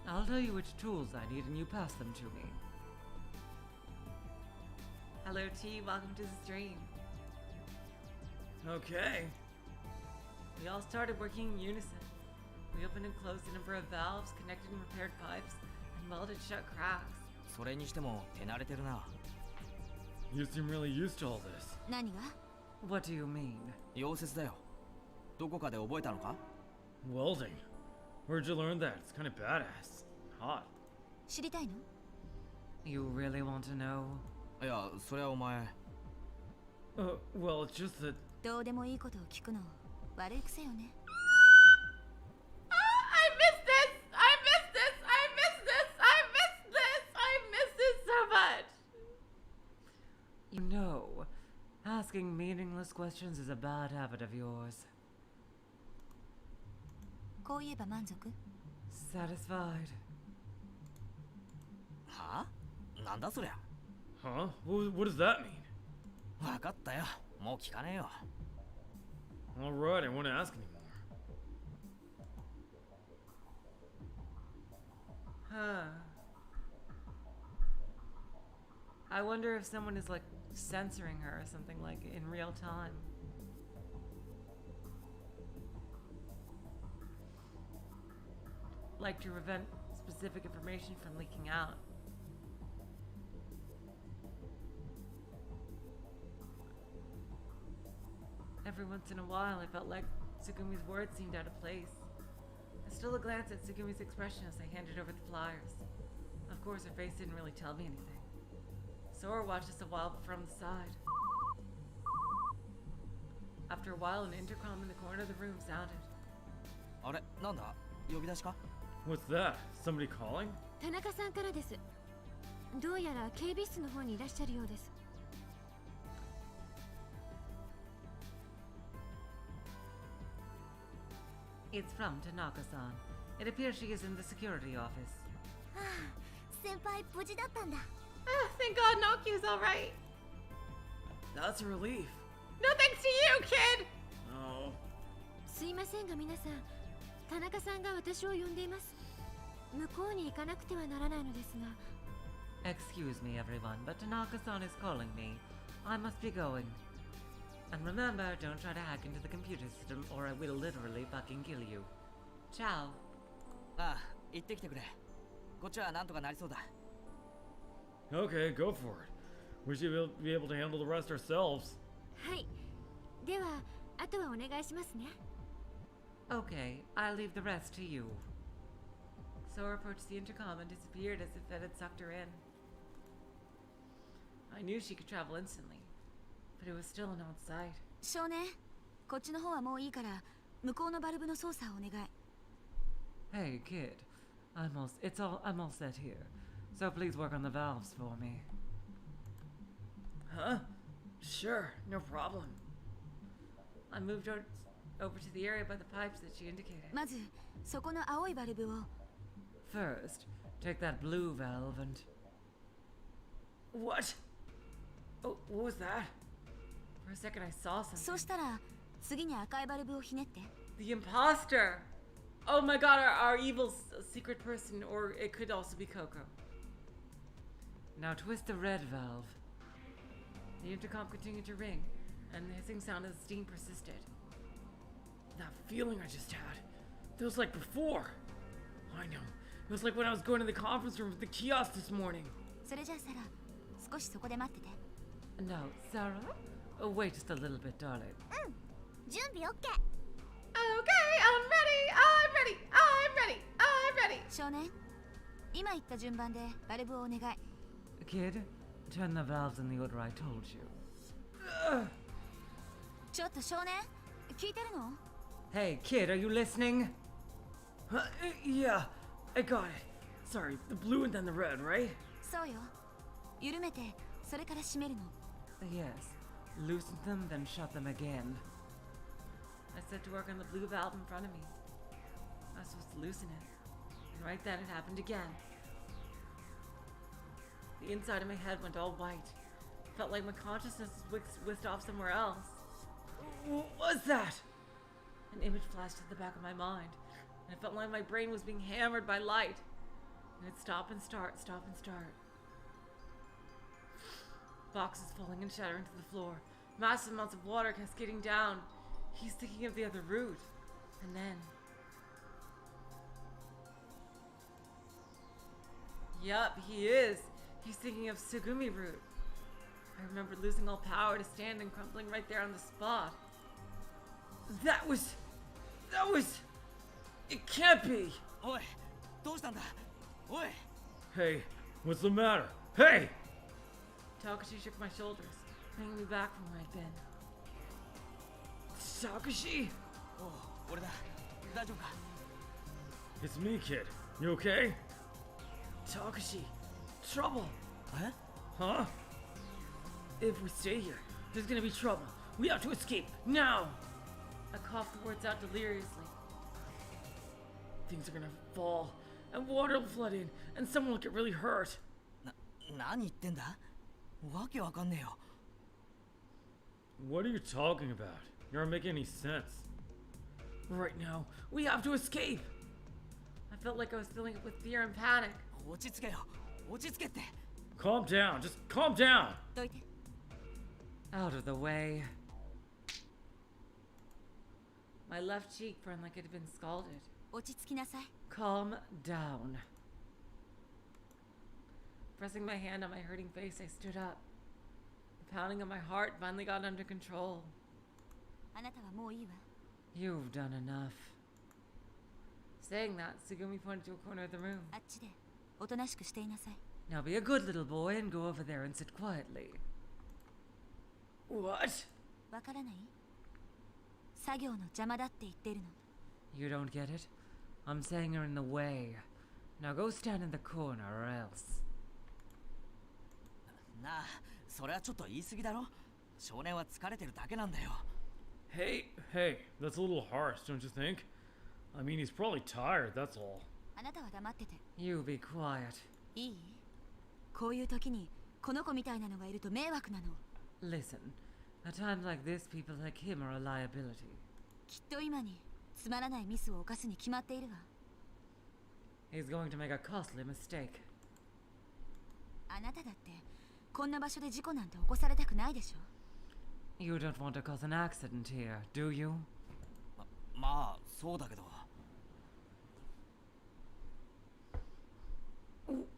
I'll tell you which tools I need and you pass them to me. Hello T, welcome to the stream. Okay. We all started working in unison. We opened and closed a number of valves, connected and repaired pipes, and welded shut cracks. それにしても手慣れてるな。 You seem really used to all this. 何が？ What do you mean? 溶接だよ。どこかで覚えたのか？ Welding. Where'd you learn that? It's kind of badass. hot. 知りたいの？ You really want to know? いや、それはお前。Well, it's just that... どうでもいいことを聞くの悪い癖よね。I missed this! I missed this! I missed this! I missed this! I missed this so much! You know, asking meaningless questions is a bad habit of yours. こう言えば満足？ Satisfied. は？なんだそりゃ。 Huh? What does that mean? わかったよ。もう聞かねえよ。Alright, I won't ask anymore. Huh. I wonder if someone is like censoring her or something like in real time. Like to prevent specific information from leaking out. Every once in a while, I felt like Tsukumi's words seemed out of place. I stole a glance at Tsukumi's expression as I handed over the flyers. Of course, her face didn't really tell me anything. Sora watched us a while from the side. After a while, an intercom in the corner of the room sounded. あれ、なんだ？呼び出しか？ What's that? Somebody calling? 田中さんからです。どうやら警備室の方にいらっしゃるようです。 It's from Tanaka-san. It appears she is in the security office. はあ、先輩無事だったんだ。 Thank God Nokyu's alright. That's a relief. No thanks to you, kid! Oh. すいませんが皆さん、田中さんが私を呼んでいます。向こうに行かなくてはならないのですが。 Excuse me, everyone, but Tanaka-san is calling me. I must be going. And remember, don't try to hack into the computer system or I will literally fucking kill you. Ciao. ああ、行ってきてくれ。こっちはなんとかなりそうだ。 Okay, go for it. We should be able to handle the rest ourselves. はい。では、あとはお願いしますね。 Okay, I'll leave the rest to you. Sora approached the intercom and disappeared as if it had sucked her in. I knew she could travel instantly, but it was still not sight. 少年、こっちの方はもういいから、向こうのバルブの操作をお願い。 Hey, kid. I'm all set here. So please work on the valves for me. Huh? Sure, no problem. I moved over to the area by the pipes that she indicated. まず、そこの青いバルブを。 First, take that blue valve and... What? Oh, what was that? For a second I saw そ something. したら、次に赤いバルブをひねって。 The imposter! Oh my god, our evil secret person, or it could also be Coco. Now twist the red valve. The intercom continued to ring, and the hissing sound of the steam persisted. That feeling I just had. That was like before. I know. It was like when I was going to the conference room with the kiosk this morning. それじゃあサラ、少しそこで待ってて。 No, Sara? Oh, wait just a little bit, darling. うん、準備 OK。 Okay, I'm ready! I'm ready! I'm ready! I'm ready! 少年、今言った順番でバルブをお願い。 Kid, turn the valves in the order I told you. ちょっと少年、聞いてるの？ Hey, kid, are you listening? Yeah, I got it. Sorry, the blue and then the red, right? そうよ。緩めて、それから閉めるの。 Yes. Loosen them, then shut them again. I set to work on the blue valve in front of me. I was supposed to loosen it. And right then it happened again. The inside of my head went all white. It felt like my consciousness was whisked off somewhere else. What was that? An image flashed to the back of my mind, and it felt like my brain was being hammered by light. And it'd stop and start, stop and start. Boxes falling and shattering to the floor. Massive amounts of water cascading down. He's thinking of the other route. And then... Yup, he is. He's thinking of Tsugumi route. I remember losing all power to stand and crumpling right there on the spot. That was... It can't be. おい、どうしたんだ？おい Hey, what's the matter? Hey! Takashi shook my shoulders, bringing me back from where I'd been. Takashi? おう俺だ大丈夫か It's me, kid. You okay? Takashi, trouble. え Huh? If we stay here, there's gonna be trouble. We have to escape now. I coughed the words out deliriously. Things are gonna fall, and water will flood in, and someone will get really hurt. 何言ってんだわけわかんねえよ What are you talking about? You aren't making any sense. Right now, we have to escape. I felt like I was filling it with fear and panic. 落ち着けよ落ち着けって Calm down. Just calm down. どいて Out of the way. My left cheek burned like it had been scalded. 落ち着きなさい Calm down. Pressing my hand on my hurting face, I stood up. The pounding of my heart finally got under control. あなたはもういいわ You've done enough. Saying that, Sugumi pointed to a corner of the room. あっちでおとなしくしていなさい Now be a good little boy and go over there and sit quietly. What? わからない作業の邪魔だって言ってるの You don't get it? I'm saying you're in the way. Now go stand in the corner or else. なあそれはちょっと言い過ぎだろ少年は疲れてるだけなんだよ Hey, that's a little harsh, don't you think? I mean, he's probably tired, that's all. あなたは黙ってて You be quiet. いいこういう時にこの子みたいなのがいると迷惑なの Listen, at times like this, people like him are a liability. きっと今につまらないミスを犯すに決まっているわ He's going to make a costly mistake. あなただってこんな場所で事故なんて起こされたくないでしょ You don't want to cause an accident here, do you? まあそうだけど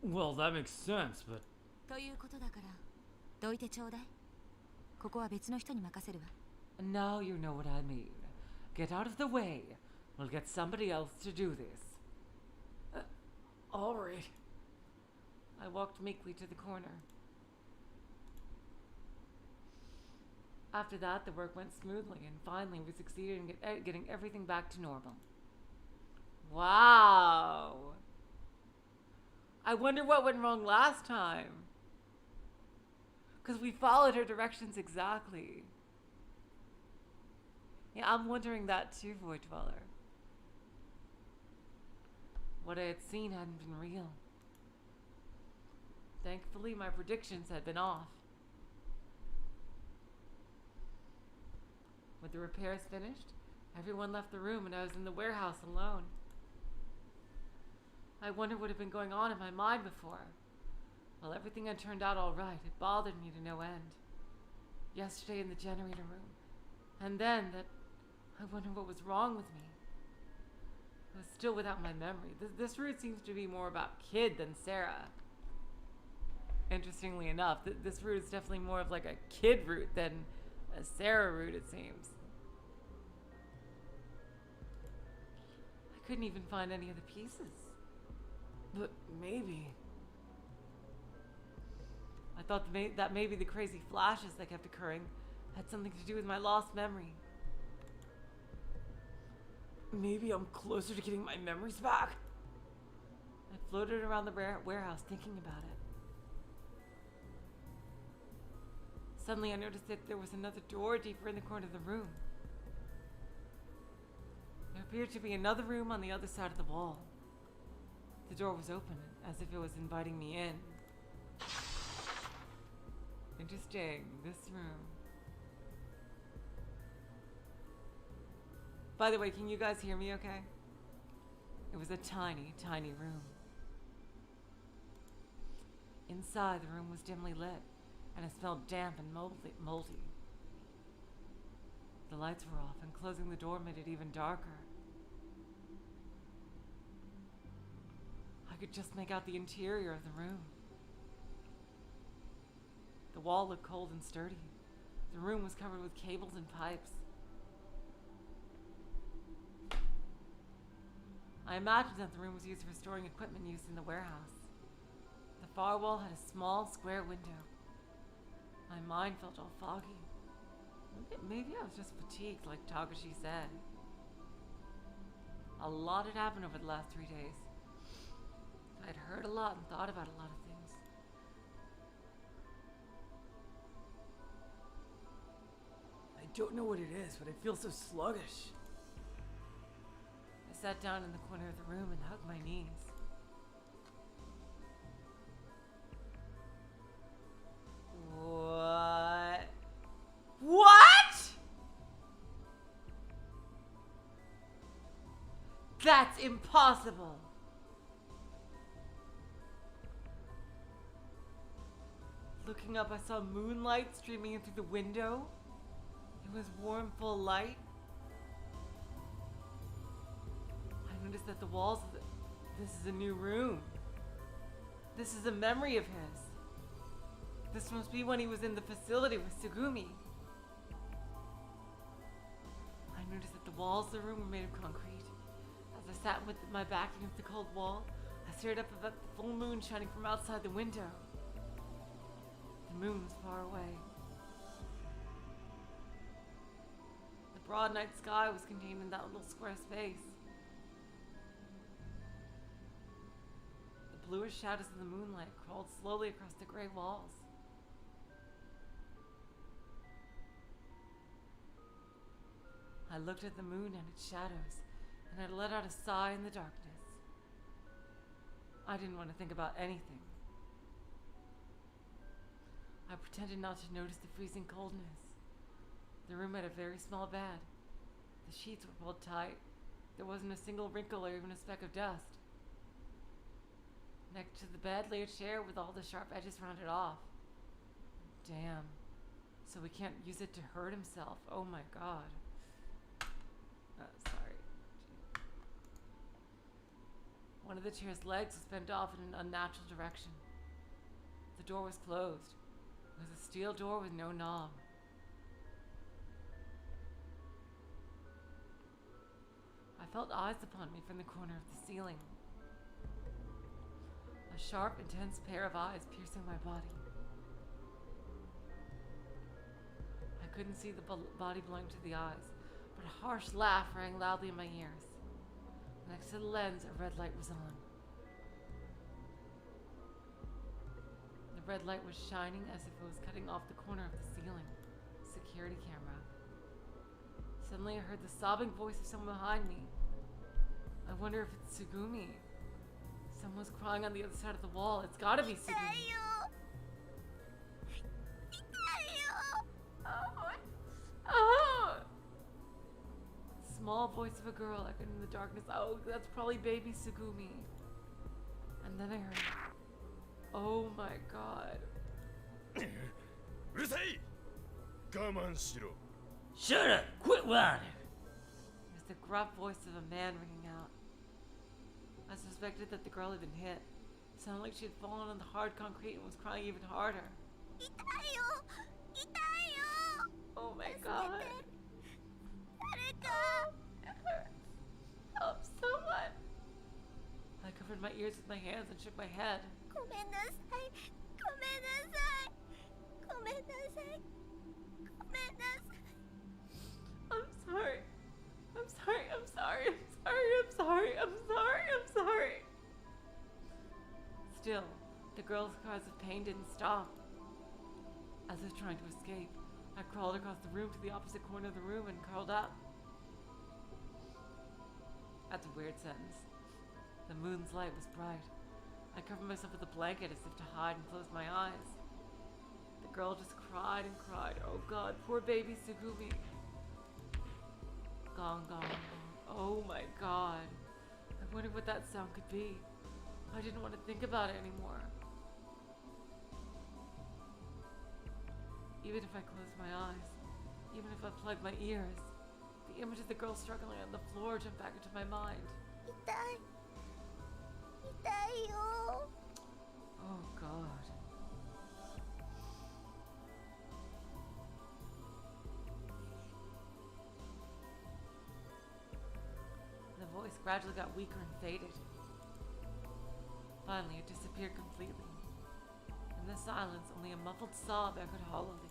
Well, that makes sense, but... ということだからどいてちょうだいここは別の人に任せるわ Now you know what I mean. Get out of the way. We'll get somebody else to do this. Alright. I walked meekly to the corner. After that, the work went smoothly, and finally we succeeded in getting everything back to normal. Wow! I wonder what went wrong last time. Because we followed her directions exactly. Yeah, I'm wondering that too, Void Dweller. What I had seen hadn't been real. Thankfully, my predictions had been off. With the repairs finished, everyone left the room and I was in the warehouse alone. I wondered what had been going on in my mind before. Well, everything had turned out all right. It bothered me to no end. Yesterday in the generator room. And then that I wondered what was wrong with me. I was still without my memory. This route seems to be more about Kid than Sara. Interestingly enough, this route is definitely more of like a Kid route than a Sara route, it seems. I couldn't even find any of the pieces. But maybe... I thought that maybe the crazy flashes that kept occurring had something to do with my lost memory. Maybe I'm closer to getting my memories back? I floated around the warehouse thinking about it. Suddenly I noticed that there was another door deeper in the corner of the room. There appeared to be another room on the other side of the wall. The door was open, as if it was inviting me in. Interesting, this room. By the way, can you guys hear me okay? It was a tiny, tiny room. Inside, the room was dimly lit, and it smelled damp and moldy. The lights were off, and closing the door made it even darker. I could just make out the interior of the room. The wall looked cold and sturdy. The room was covered with cables and pipes. I imagined that the room was used for storing equipment used in the warehouse. The far wall had a small square window. My mind felt all foggy. Maybe I was just fatigued, like Tagashi said. A lot had happened over the last 3 days. I'd heard a lot and thought about a lot of things. I don't know what it is, but I feel so sluggish. I sat down in the corner of the room and hugged my knees. What? What? That's impossible. Looking up, I saw moonlight streaming in through the window. It was warm, full light. I noticed that the walls of this is a new room. This is a memory of his. This must be when he was in the facility with Tsugumi. I noticed that the walls of the room were made of concrete. As I sat with my back against the cold wall, I stared up at the full moon shining from outside the window. The moon was far away. The broad night sky was contained in that little square space. The bluish shadows of the moonlight crawled slowly across the gray walls. I looked at the moon and its shadows, and I let out a sigh in the darkness. I didn't want to think about anything. I pretended not to notice the freezing coldness. The room had a very small bed. The sheets were pulled tight. There wasn't a single wrinkle or even a speck of dust. Next to the bed lay a chair with all the sharp edges rounded off. Damn. So he can't use it to hurt himself. Oh my god. Sorry. One of the chair's legs was bent off in an unnatural direction. The door was closed. It was a steel door with no knob. I felt eyes upon me from the corner of the ceiling. A sharp, intense pair of eyes piercing my body. I couldn't see the body belonging to the eyes, but a harsh laugh rang loudly in my ears. Next to the lens, a red light was on. The red light was shining as if it was cutting off the corner of the ceiling. Security camera. Suddenly I heard the sobbing voice of someone behind me. I wonder if it's Tsugumi. Someone's crying on the other side of the wall. It's gotta be Tsugumi. Small voice of a girl echoed in the darkness. Oh, that's probably baby Tsugumi. And then I heard, oh my god. Shut up! Quit whining! It was the gruff voice of a man ringing out. I suspected that the girl had been hit. It sounded like she had fallen on the hard concrete and was crying even harder. Oh my god. Help someone! I covered my ears with my hands and shook my head. I'm sorry. I'm sorry. I'm sorry. I'm sorry. I'm sorry. I'm sorry. I'm sorry. Still, the girl's cries of pain didn't stop. As I was trying to escape, I crawled across the room to the opposite corner of the room and curled up. That's a weird sentence. The moon's light was bright. I covered myself with a blanket as if to hide and close my eyes. The girl just cried and cried. Oh god, poor baby Tsugumi. Gong, gong, gong. Oh my god. I wondered what that sound could be. I didn't want to think about it anymore. Even if I closed my eyes, even if I plugged my ears, the image of the girl struggling on the floor jumped back into my mind. Oh god. The voice voice gradually got weaker and faded. Finally, it disappeared completely. In the silence, only a muffled sob echoed hollowly.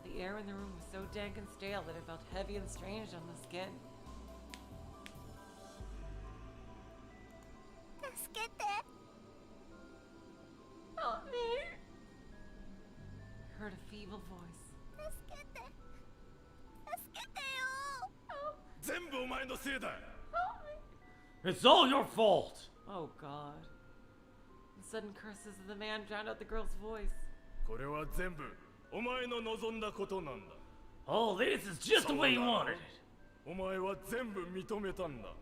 The air in the room was so dank and stale that it felt heavy and strange on the skin. 助けて Help me! I heard a feeble voice. 助けて助けてよ Help! 全部お前のせいだ。 Help me! It's all your fault! Oh god. The sudden curses of the man drowned out the girl's voice. これは全部お前の望んだことなんだ。 All this is just the way you wanted it. お前は全部認めたんだ。こ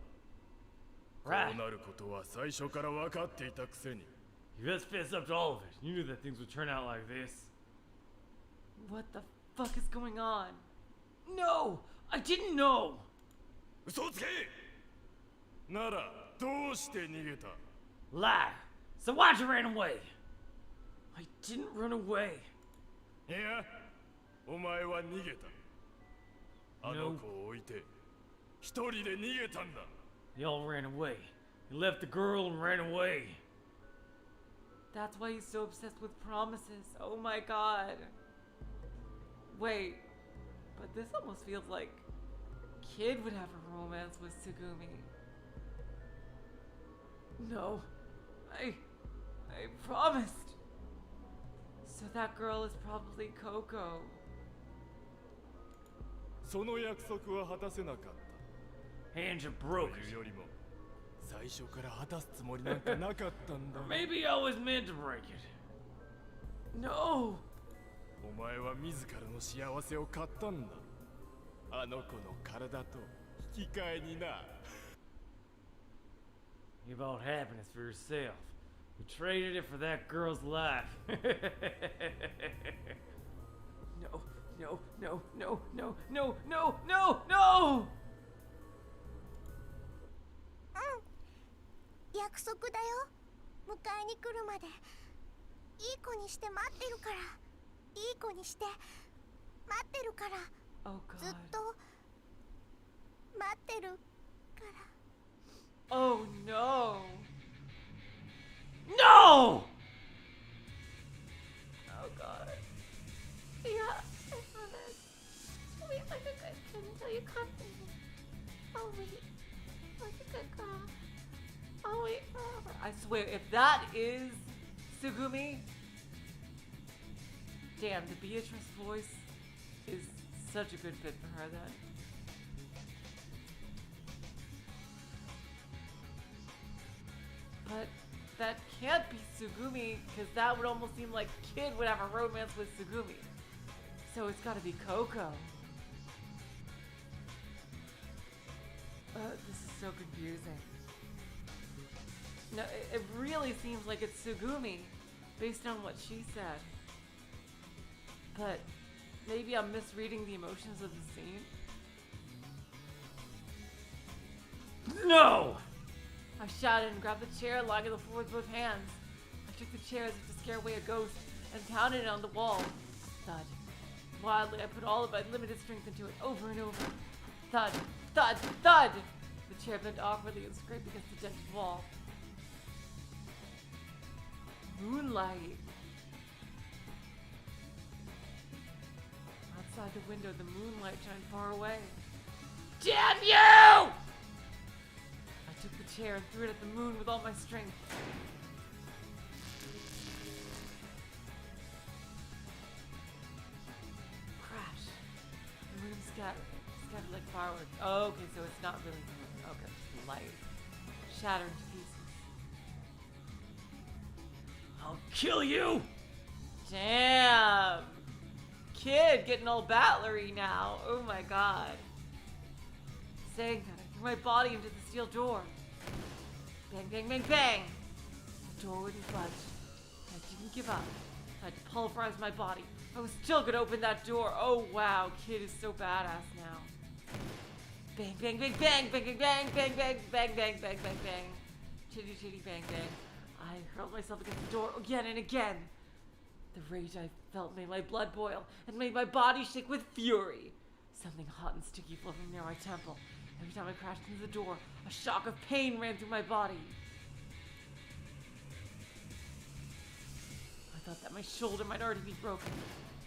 Right. うなることは最初から分かっていたくせに。 You just fessed up to all of it. You knew that things would turn out like this. What the fuck is going on? No! I didn't know! 嘘をつけ。ならどうして逃げた？ Liar. So why'd you run away? I didn't run away. いや、お前は逃げた。あの子を置いて一人で逃げたんだ。 You all ran away. You left the girl and ran away. That's why he's so obsessed with promises. Oh my god. Wait, but this almost feels like Kid would have a romance with Tsugumi. No, I promised. So that girl is probably Coco. その約束は果たせなかった。 Hands are と broken. いうよりも最初から果たすつもりなんかなかったんだ。 Maybe I was meant to break it. No! お前は自らの幸せを買ったんだ。あの子の体と引き換えにな。 You bought happiness for yourself. You traded it for that girl's life. No, no, no, no, no, no, no, no, no! 約束だよ。迎えに来るまでいい子にして待ってるから。いい子にして待ってるから。 Oh ずっ god. と待ってるから。 Oh no! No! Oh god. Yeah, I promise. Wait like a good kid until you come to me. I'll wait like a good girl. I'll wait forever. I swear, if that is Tsugumi, damn, the Beatrice voice is such a good fit for her then. But that can't be Tsugumi, because that would almost seem like Kid would have a romance with Tsugumi. So it's gotta be Coco. This is so confusing. No, it really seems like it's Tsugumi, based on what she said. But maybe I'm misreading the emotions of the scene. No! I shouted and grabbed the chair, lying on the floor with both hands. I took the chair as if to scare away a ghost and pounded it on the wall. Thud. Wildly, I put all of my limited strength into it, over and over. Thud, thud, thud! The chair bent awkwardly and scraped against the dented wall. Moonlight. Outside the window, the moonlight shined far away. Damn you! I took the chair and threw it at the moon with all my strength. Crash. The moon scattered like fireworks. Oh, okay, so it's not really the moon. Okay, it's light. Shattered to pieces. I'll kill you! Damn! Kid getting all battlery now. Oh my god. Saying that, I threw my body into the steel door. Bang, bang, bang, bang! The door wouldn't budge. I didn't give up. I had to pulverize my body. I was still gonna open that door. Oh wow, Kid is so badass now. Bang, bang, bang, bang, bang, bang, bang, bang, bang, bang, bang, bang, bang, bang. Chitty, chitty, bang, bang. I hurled myself against the door again and again. The rage I felt made my blood boil and made my body shake with fury. Something hot and sticky floating near my temple. Every time I crashed into the door, a shock of pain ran through my body. I thought that my shoulder might already be broken.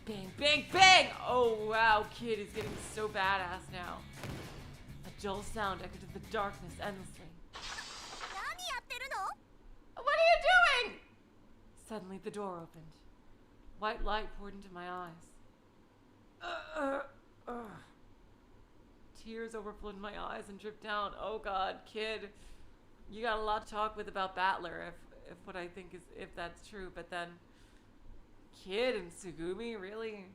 Bang, bang, bang! Oh wow, kid is getting so badass now. A dull sound echoed in the darkness endlessly. 何やってるの？ What are you doing? Suddenly the door opened. White light poured into my eyes. Tears overflowed my eyes and dripped down. Oh god, kid. You got a lot to talk with about Battler if what I think is, if that's true, but then Kid and Tsugumi, really?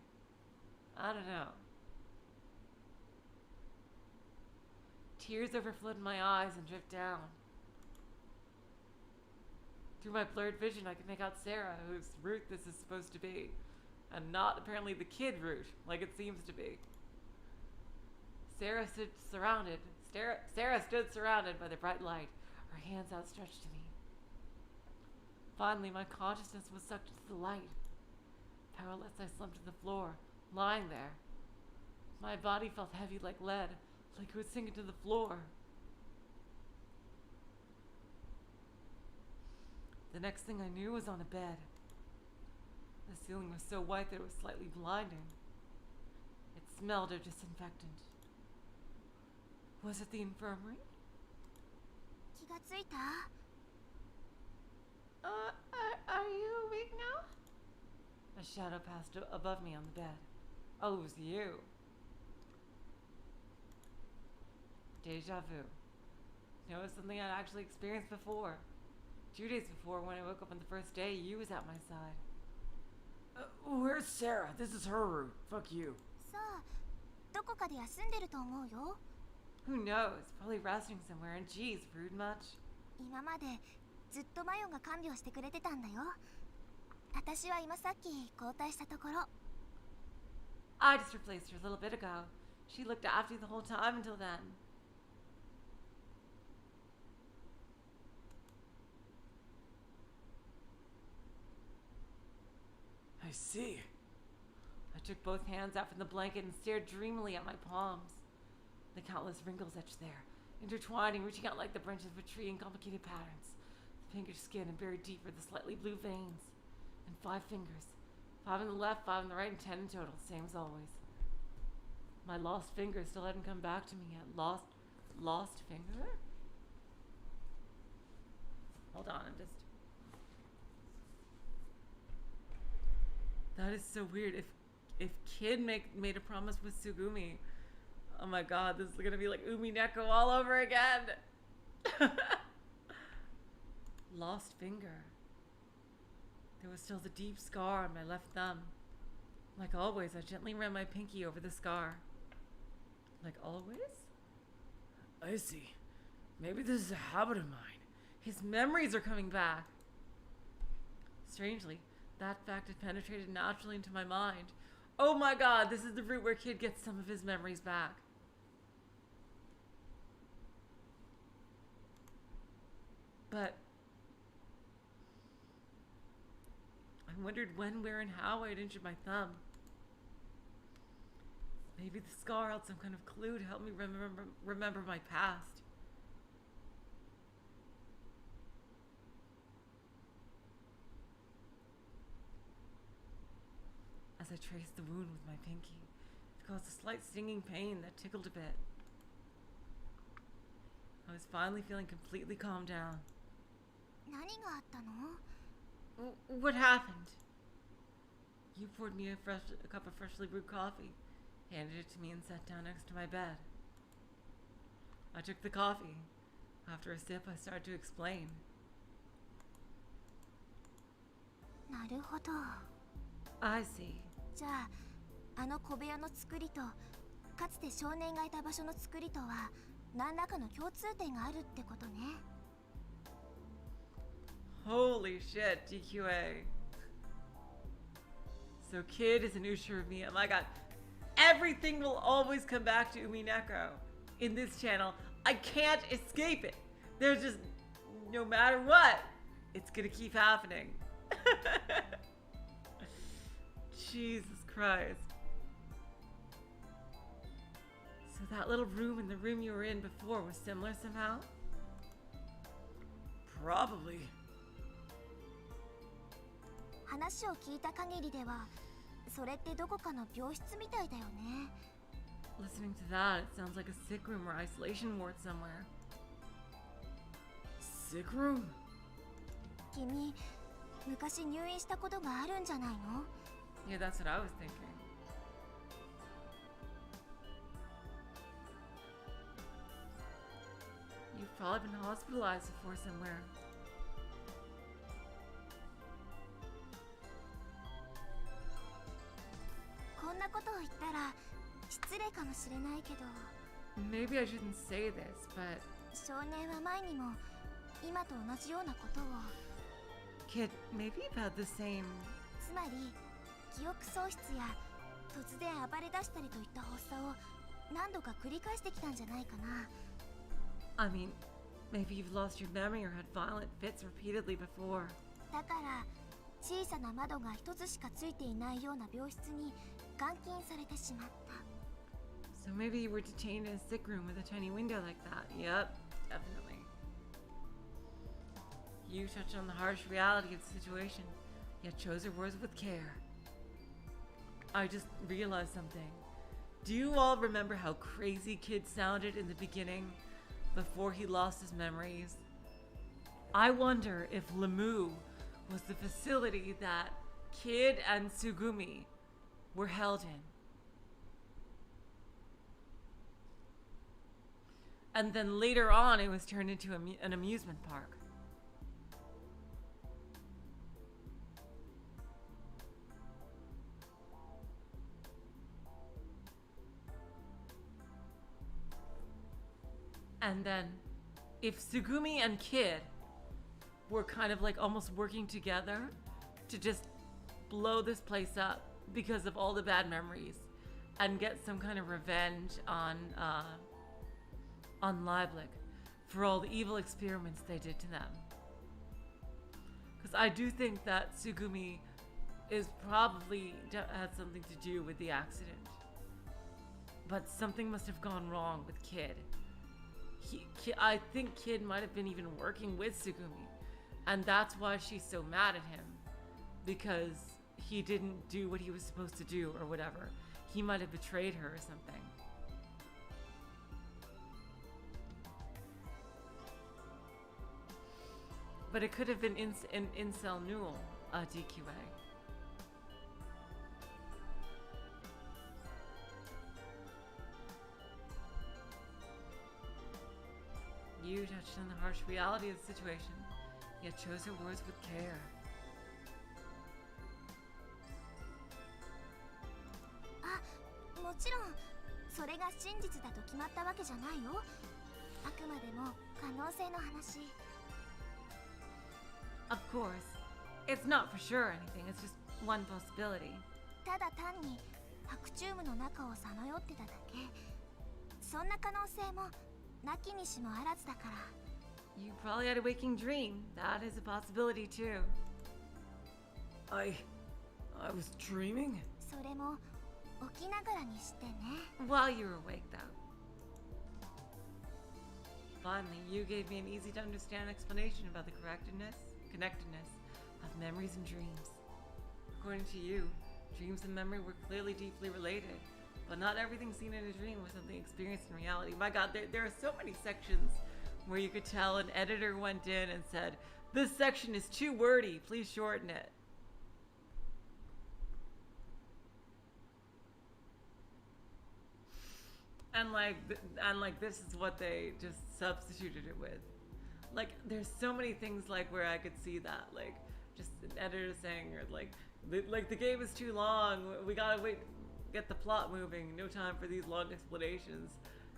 I don't know. Tears overflowed my eyes and dripped down. Through my blurred vision, I could make out Sara, whose route this is supposed to be, and not apparently the kid route, like it seems to be. Sara stood surrounded by the bright light, her hands outstretched to me. Finally, my consciousness was sucked into the light. Powerless, I slumped to the floor, lying there. My body felt heavy like lead, like it was sinking to the floor. The next thing I knew was on a bed. The ceiling was so white that it was slightly blinding. It smelled of disinfectant. Was it the infirmary? 気がついた？ Are you awake now? A shadow passed above me on the bed. Oh, it was you. Deja vu. It was something I'd actually experienced before. 2 days before, when I woke up on the first day, you was at my side. Where's Sara? This is her route. Fuck you. さあ、どこかで休んでると思うよ。 Who knows? Probably resting somewhere, and geez, rude much? 今までずっとマヨンが看病してくれてたんだよ。私は今さっき交代したところ。 I just replaced her a little bit ago. She looked after you the whole time until then. I see. I took both hands out from the blanket and stared dreamily at my palms. The countless wrinkles etched there, intertwining, reaching out like the branches of a tree in complicated patterns. The pinkish skin and buried deeper the slightly blue veins. And 5 fingers. 5 on the left, 5 on the right, and 10 in total, same as always. My lost finger still hadn't come back to me yet. Lost finger? Hold on, I'm just... That is so weird. If Kid made a promise with Tsugumi, oh my god, this is gonna be like Umineko all over again. Lost finger. There was still the deep scar on my left thumb. Like always, I gently ran my pinky over the scar. Like always? I see. Maybe this is a habit of mine. His memories are coming back. Strangely, that fact had penetrated naturally into my mind. Oh my god, this is the route where Kid gets some of his memories back. But I wondered when, where, and how I had injured my thumb. Maybe the scar held some kind of clue to help me remember my past. As I traced the wound with my pinky, it caused a slight stinging pain that tickled a bit. I was finally feeling completely calmed down. 何があったの？ What happened? You poured me a cup of freshly brewed coffee, handed it to me, and sat down next to my bed. I took the coffee. After a sip, I started to explain. なるほど。 I see. じゃあ、あの小部屋の作りとかつて少年がいた場所の作りとは何らかの共通点があるってことね。 Holy shit, DQA. So Kid is an Usher of me. Oh my god. Everything will always come back to Umineko in this channel. I can't escape it. There's just, no matter what, it's gonna keep happening. Jesus Christ. So that little room and the room you were in before was similar somehow? Probably. 話を聞いた限りではそれってどこかの病室みたいだよね。 Listening to that, it sounds like a sick room or isolation ward somewhere. Sick room? 君昔入院したことがあるんじゃないの？ Yeah, that's what I was thinking. You've probably been hospitalized before somewhere. こんなことを言ったら失礼かもしれないけど、 Maybe I shouldn't say this, but 少年は前にも今と同じようなことを、 kid, maybe you've had the same. つまり記憶喪失や突然暴れ出したりといった発作を何度か繰り返してきたんじゃないかな。 I mean, maybe you've lost your memory or had violent fits repeatedly before. だから小さな窓が一つしかついていないような病室に監禁されてしまった。 So maybe you were detained in a sick room with a tiny window like that. Yep, definitely. You touched on the harsh reality of the situation, yet chose your words with care. I just realized something. Do you all remember how crazy Kid sounded in the beginning, before he lost his memories? I wonder if Lemu was the facility that Kid and Tsugumi were held in. And then later on, it was turned into an amusement park. And then, if Tsugumi and Kid were kind of like almost working together to just blow this place up because of all the bad memories and get some kind of revenge on Lieblich for all the evil experiments they did to them. Because I do think that Tsugumi is probably had something to do with the accident. But something must have gone wrong with Kid. I think Kid might have been even working with Tsugumi, and that's why she's so mad at him, because he didn't do what he was supposed to do or whatever. He might have betrayed her or something. But it could have been Incel Newell, DQA. You touched on the harsh reality of the situation, yet chose your words with care. あ、もちろんそれが真実だと決まったわけじゃないよ。あくまでも可能性の話。 Of course, it's not for sure anything, it's just one possibility. ただ単に白チュームの中をさまよってただけ。そんな可能性もなきにしもあらずだから。 You probably had a waking dream. That is a possibility too. I was dreaming? それも起きながらにしてね。 While you were awake though. Finally, you gave me an easy to understand explanation about the connectedness of memories and dreams. According to you, dreams and memory were clearly deeply related, but not everything seen in a dream was something experienced in reality. My god, there are so many sections where you could tell an editor went in and said, this section is too wordy, please shorten it. And like this is what they just substituted it with. Like there's so many things like where I could see that, like just an editor saying, or like the game is too long, we gotta wait, get the plot moving, no time for these long explanations,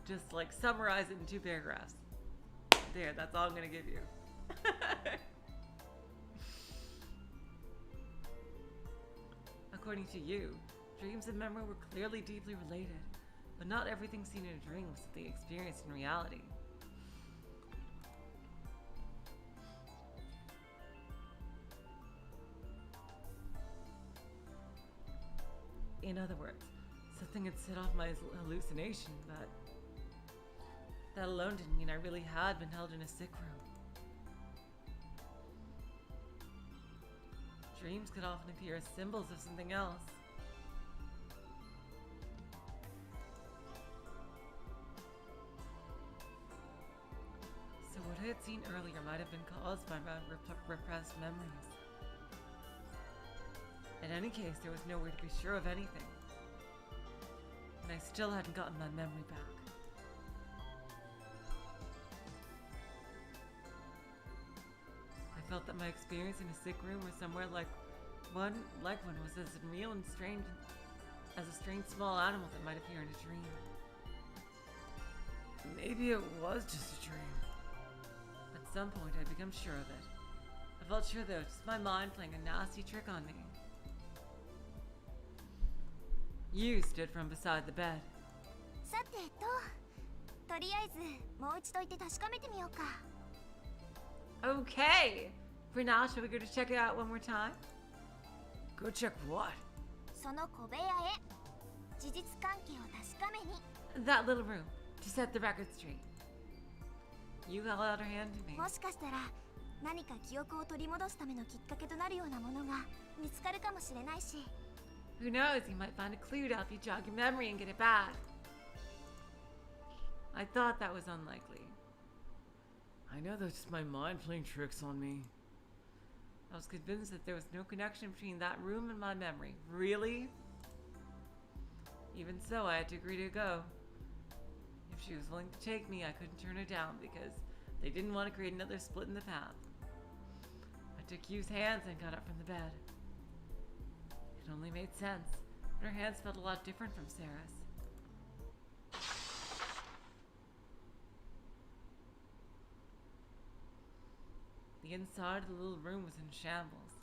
just like summarize it in 2 paragraphs. There, that's all I'm gonna give you. According to you, dreams and memory were clearly deeply related, but not everything seen in a dream was something experienced in reality. In other words, thing had set off my hallucination, but that alone didn't mean I really had been held in a sick room. Dreams could often appear as symbols of something else. So what I had seen earlier might have been caused by my repressed memories. In any case, there was no way to be sure of anything. And I still hadn't gotten my memory back. I felt that my experience in a sick room was somewhere like one was as unreal and strange as a strange small animal that might appear in a dream. Maybe it was just a dream. At some point, I'd become sure of it. I felt sure that it was just my mind playing a nasty trick on me. You stood from beside the bed. さてとりあえずもう一度行って確かめてみようか。 Okay! For now, shall we go to check it out one more time? Go check what? その小部屋へ事実関係を確かめに。 That little room, to set the record straight. You held out her hand to me. もしかしたら何か記憶を取り戻すためのきっかけとなるようなものが見つかるかもしれないし。 Who knows, you might find a clue to help you jog your memory and get it back. I thought that was unlikely. I know that's just my mind playing tricks on me. I was convinced that there was no connection between that room and my memory. Really? Even so, I had to agree to go. If she was willing to take me, I couldn't turn her down because they didn't want to create another split in the path. I took Yu's hands and got up from the bed. It only made sense, but her hands felt a lot different from Sara's. The inside of the little room was in shambles.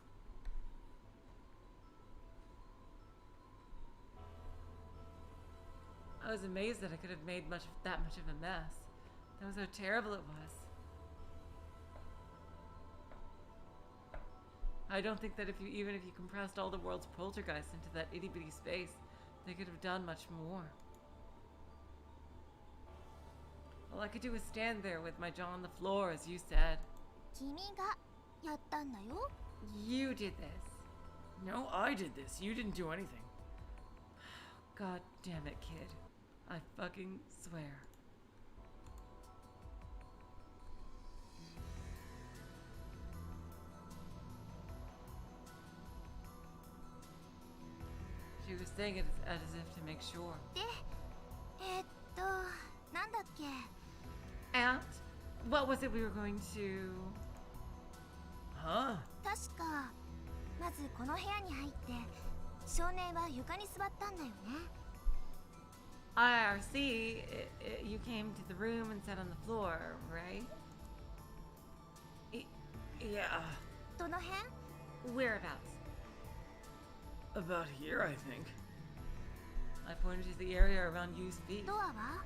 I was amazed that I could have made that much of a mess. That was how terrible it was. I don't think that even if you compressed all the world's poltergeists into that itty-bitty space, they could have done much more. All I could do was stand there with my jaw on the floor, as you said. 君がやったんだよ。 You did this. No, I did this. You didn't do anything. God damn it, kid. I fucking swear. She was saying it as if to make sure. で、なんだっけ。 And what was it we were going to... Huh? 確かまずこの部屋に入って少年は床に座ったんだよね。 I see. You came to the room and sat on the floor, right? Yeah. どの辺？ Whereabouts? About here, I think. I pointed to the area around Yu's feet. ドアは？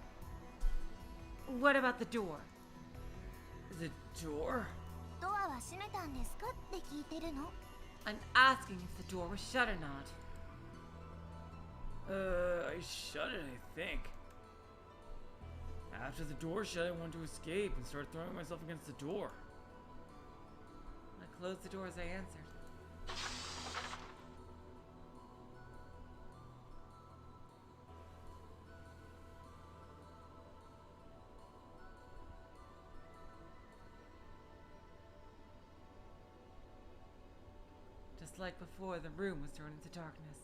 What about the door? The door? ドアは閉めたんですかって聞いてるの。 I'm asking if the door was shut or not. I shut it, I think. After the door shut, I wanted to escape and start throwing myself against the door. I closed the door as I answered. Just like before, the room was thrown into darkness.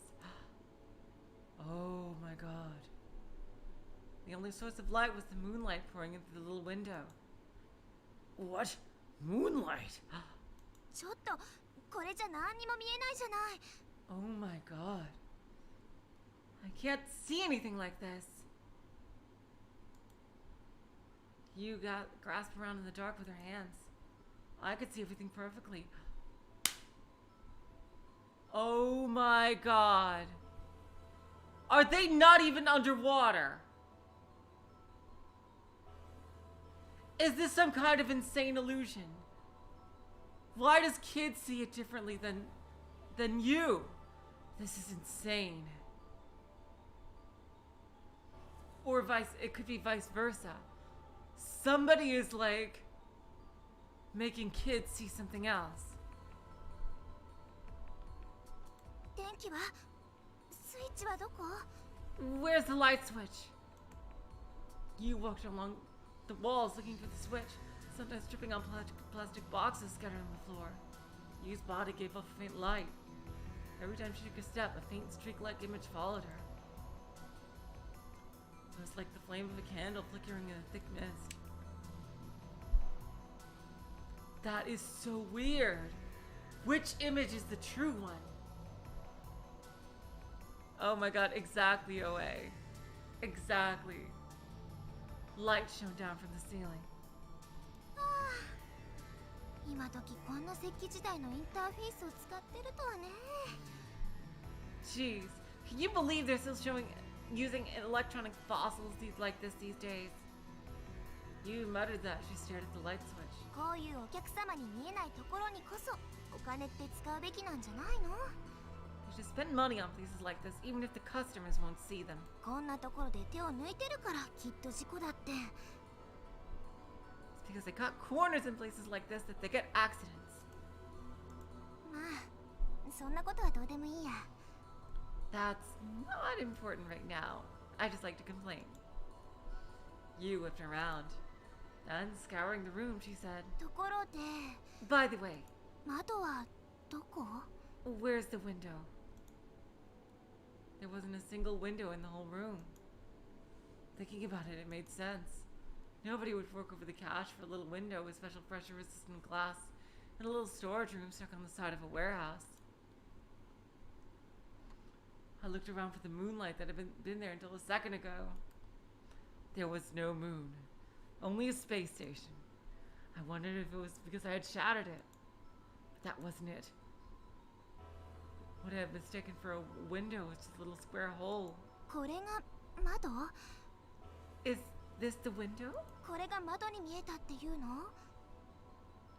Oh my god. The only source of light was the moonlight pouring in through the little window. What? Moonlight? ちょっとこれじゃ何にも見えないじゃない。 Oh my god. I can't see anything like this. You grasped around in the dark with her hands. I could see everything perfectly. Oh my god. Are they not even underwater? Is this some kind of insane illusion? Why does Kid see it differently than you? This is insane. Or it could be vice versa. Somebody is like making kids see something else. 電気はスイッチはどこ？ Where's the light switch? You walked along the walls looking for the switch, sometimes tripping on plastic boxes scattered on the floor. Yu's body gave off a faint light. Every time she took a step, a faint streak-like image followed her. It was like the flame of a candle flickering in a thick mist. That is so weird. Which image is the true one? Oh my god, exactly, OA. Exactly. Light shone down from the ceiling. 今時こんな石器時代のインターフェースを使ってるとはね。 Jeez, can you believe they're still using electronic fossils like this these days? You muttered that. She stared at the light switch. こういうお客様に見えないところにこそお金って使うべきなんじゃないの？ You should spend money on places like this, even if the customers won't see them. こんなところで手を抜いてるからきっと事故だって。 It's because they cut corners in places like this that they get accidents. まあ、そんなことはどうでもいいや。 That's not important right now. I just like to complain. You whipped around. Then, scouring the room, she said, ところで、 By the way, 窓はどこ？ where's the window? There wasn't a single window in the whole room. Thinking about it, it made sense. Nobody would fork over the cash for a little window with special pressure-resistant glass in a little storage room stuck on the side of a warehouse. I looked around for the moonlight that had been there until a second ago. There was no moon, only a space station. I wondered if it was because I had shattered it, but that wasn't it. What I had mistaken for a window was just a little square hole. これが窓？ Is this the window? これが窓に見えたっていうの？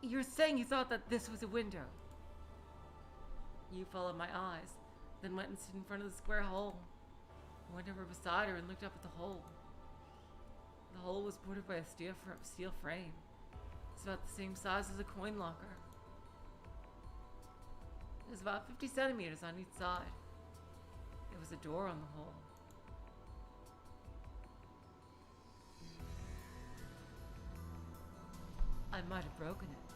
You're saying you thought that this was a window. You followed my eyes, then went and stood in front of the square hole. I went over beside her and looked up at the hole. The hole was supported by a steel frame. It's about the same size as a coin locker. It was about 50 centimeters on each side. There was a door on the hole. I might have broken it,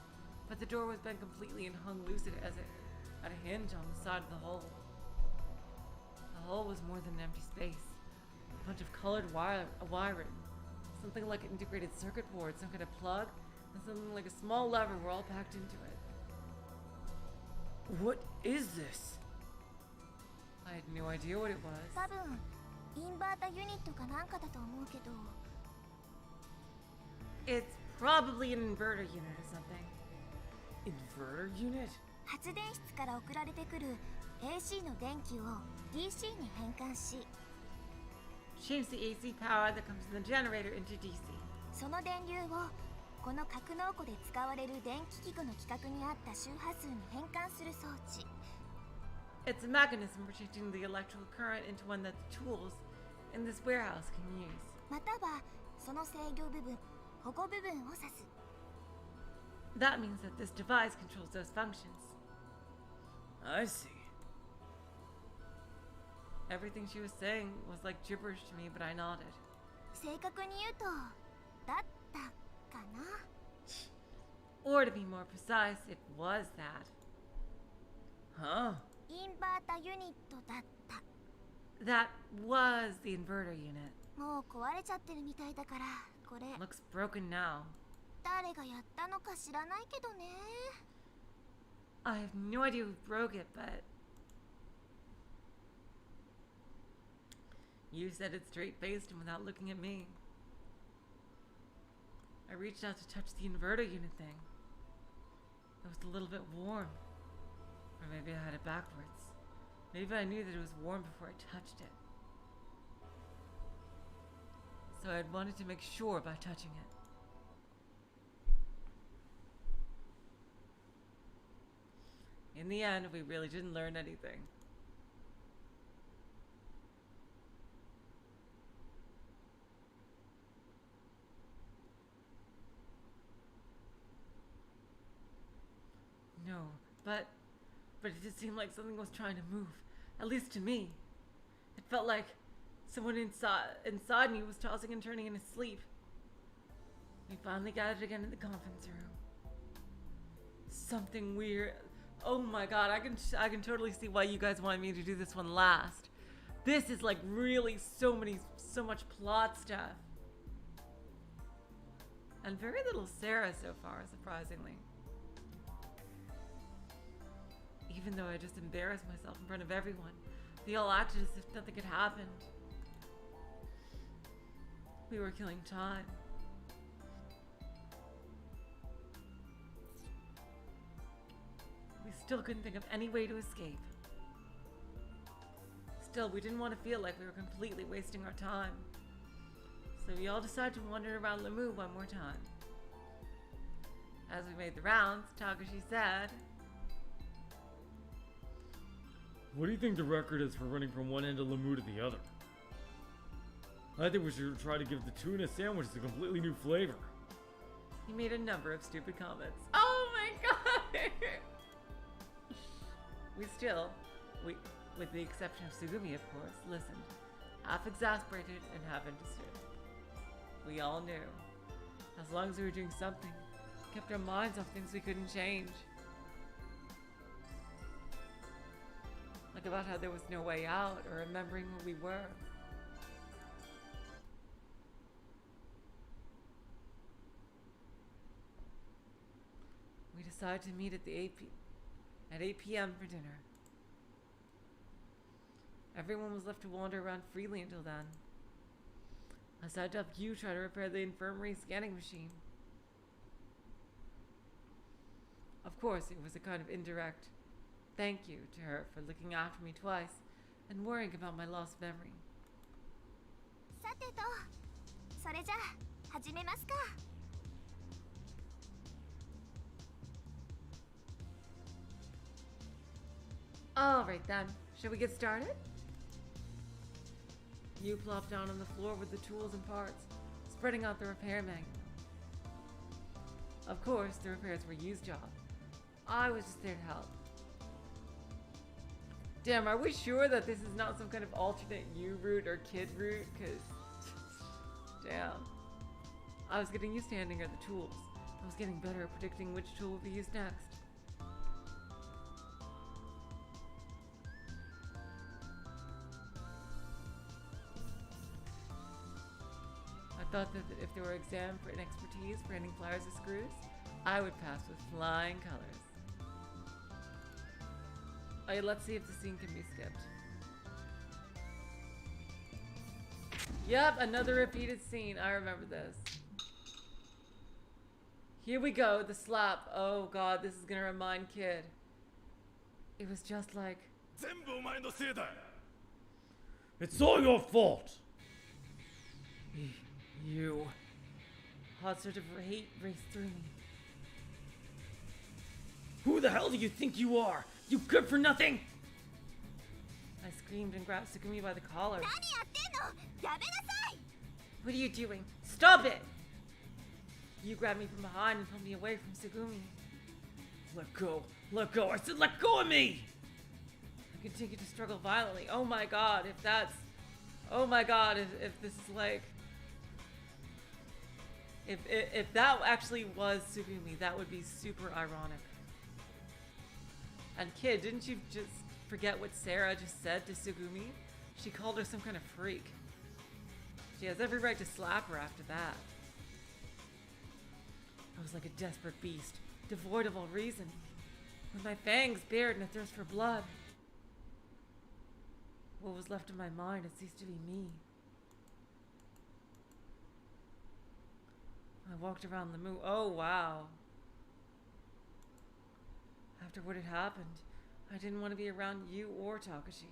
but the door was bent completely and hung loose as it had a hinge on the side of the hole. The hole was more than an empty space. A bunch of colored wiring. Something like an integrated circuit board, some kind of plug, and something like a small lever were all packed into it. What is this? I had no idea what it was. 多分インバータユニットかなんかだと思うけど。 It's probably an inverter unit or something. Inverter unit? 発電室から送られてくる AC の電気を DC に変換し、 Change the AC power that comes from the generator into DC. その電流をこの格納庫で使われる電気器具の規格に合った周波数に変換する装置。 It's a mechanism for changing the electrical current into one that the tools in this warehouse can use. またはその制御部分、保護部分を指す。 That means that this device controls those functions. I see. Everything she was saying was like gibberish to me, but I nodded. 正確に言うと、だったかな。 Or to be more precise, it was that. Huh? インバータユニットだった。 That was the inverter unit. もう壊れちゃってるみたいだから、これ Looks broken now. 誰がやったのか知らないけどね。 I have no idea who broke it, but... You said it straight-faced and without looking at me. I reached out to touch the inverter unit thing. It was a little bit warm. Or maybe I had it backwards. Maybe I knew that it was warm before I touched it. So I wanted to make sure by touching it. In the end, we really didn't learn anything. But it just seemed like something was trying to move. At least to me. It felt like someone inside me was tossing and turning in his sleep. We finally gathered again in the conference room. Something weird. Oh my god, I can totally see why you guys wanted me to do this one last. This is like really so much plot stuff. And very little Sara so far, surprisingly. Even though I just embarrassed myself in front of everyone, they all acted as if nothing had happened. We were killing time. We still couldn't think of any way to escape. Still, we didn't want to feel like we were completely wasting our time. So we all decided to wander around Lamu one more time. As we made the rounds, Takashi said, What do you think the record is for running from one end of Lamu to the other? I think we should try to give the tuna sandwiches a completely new flavor. He made a number of stupid comments. Oh my god! We, with the exception of Sugumi, of course, listened, half exasperated and half interested. We all knew. As long as we were doing something, kept our minds off things we couldn't change. Like about how there was no way out, or remembering who we were. We decided to meet at 8 p.m. for dinner. Everyone was left to wander around freely until then. I decided to help you try to repair the infirmary scanning machine. Of course, it was a kind of indirect thank you to her for looking after me twice and worrying about my lost memory. さてと、それじゃあ始めますか。Alright then, shall we get started? You plopped down on the floor with the tools and parts, spreading out the repair manual. Of course, the repairs were Yu's job. I was just there to help. Damn, are we sure that this is not some kind of alternate Yu route or kid route? Cause, damn. I was getting used to handing her the tools. I was getting better at predicting which tool would be used next. I thought that if there were exam for expertise for handing pliers or screws, I would pass with flying colors. Okay, let's see if the scene can be skipped. Yep, another repeated scene. I remember this. Here we go, the slap. Oh god, this is gonna remind Kid. It was just like... It's all your fault! You. Hot sort of hate raced through me. Who the hell do you think you are? You good for nothing! I screamed and grabbed Sugumi by the collar. 何やってんの？やめなさい！ What are you doing? Stop it! You grabbed me from behind and pulled me away from Sugumi. Let go. Let go. I said let go of me! I continued to struggle violently. Oh my god, if that's... Oh my god, if this is like... If that actually was Sugumi, that would be super ironic. And Kid, didn't you just forget what Sara just said to Sugumi? She called her some kind of freak. She has every right to slap her after that. I was like a desperate beast, devoid of all reason, with my fangs bared in a thirst for blood. What was left of my mind had ceased to be me. I walked around the moon. Oh, wow. After what had happened, I didn't want to be around you or Takashi.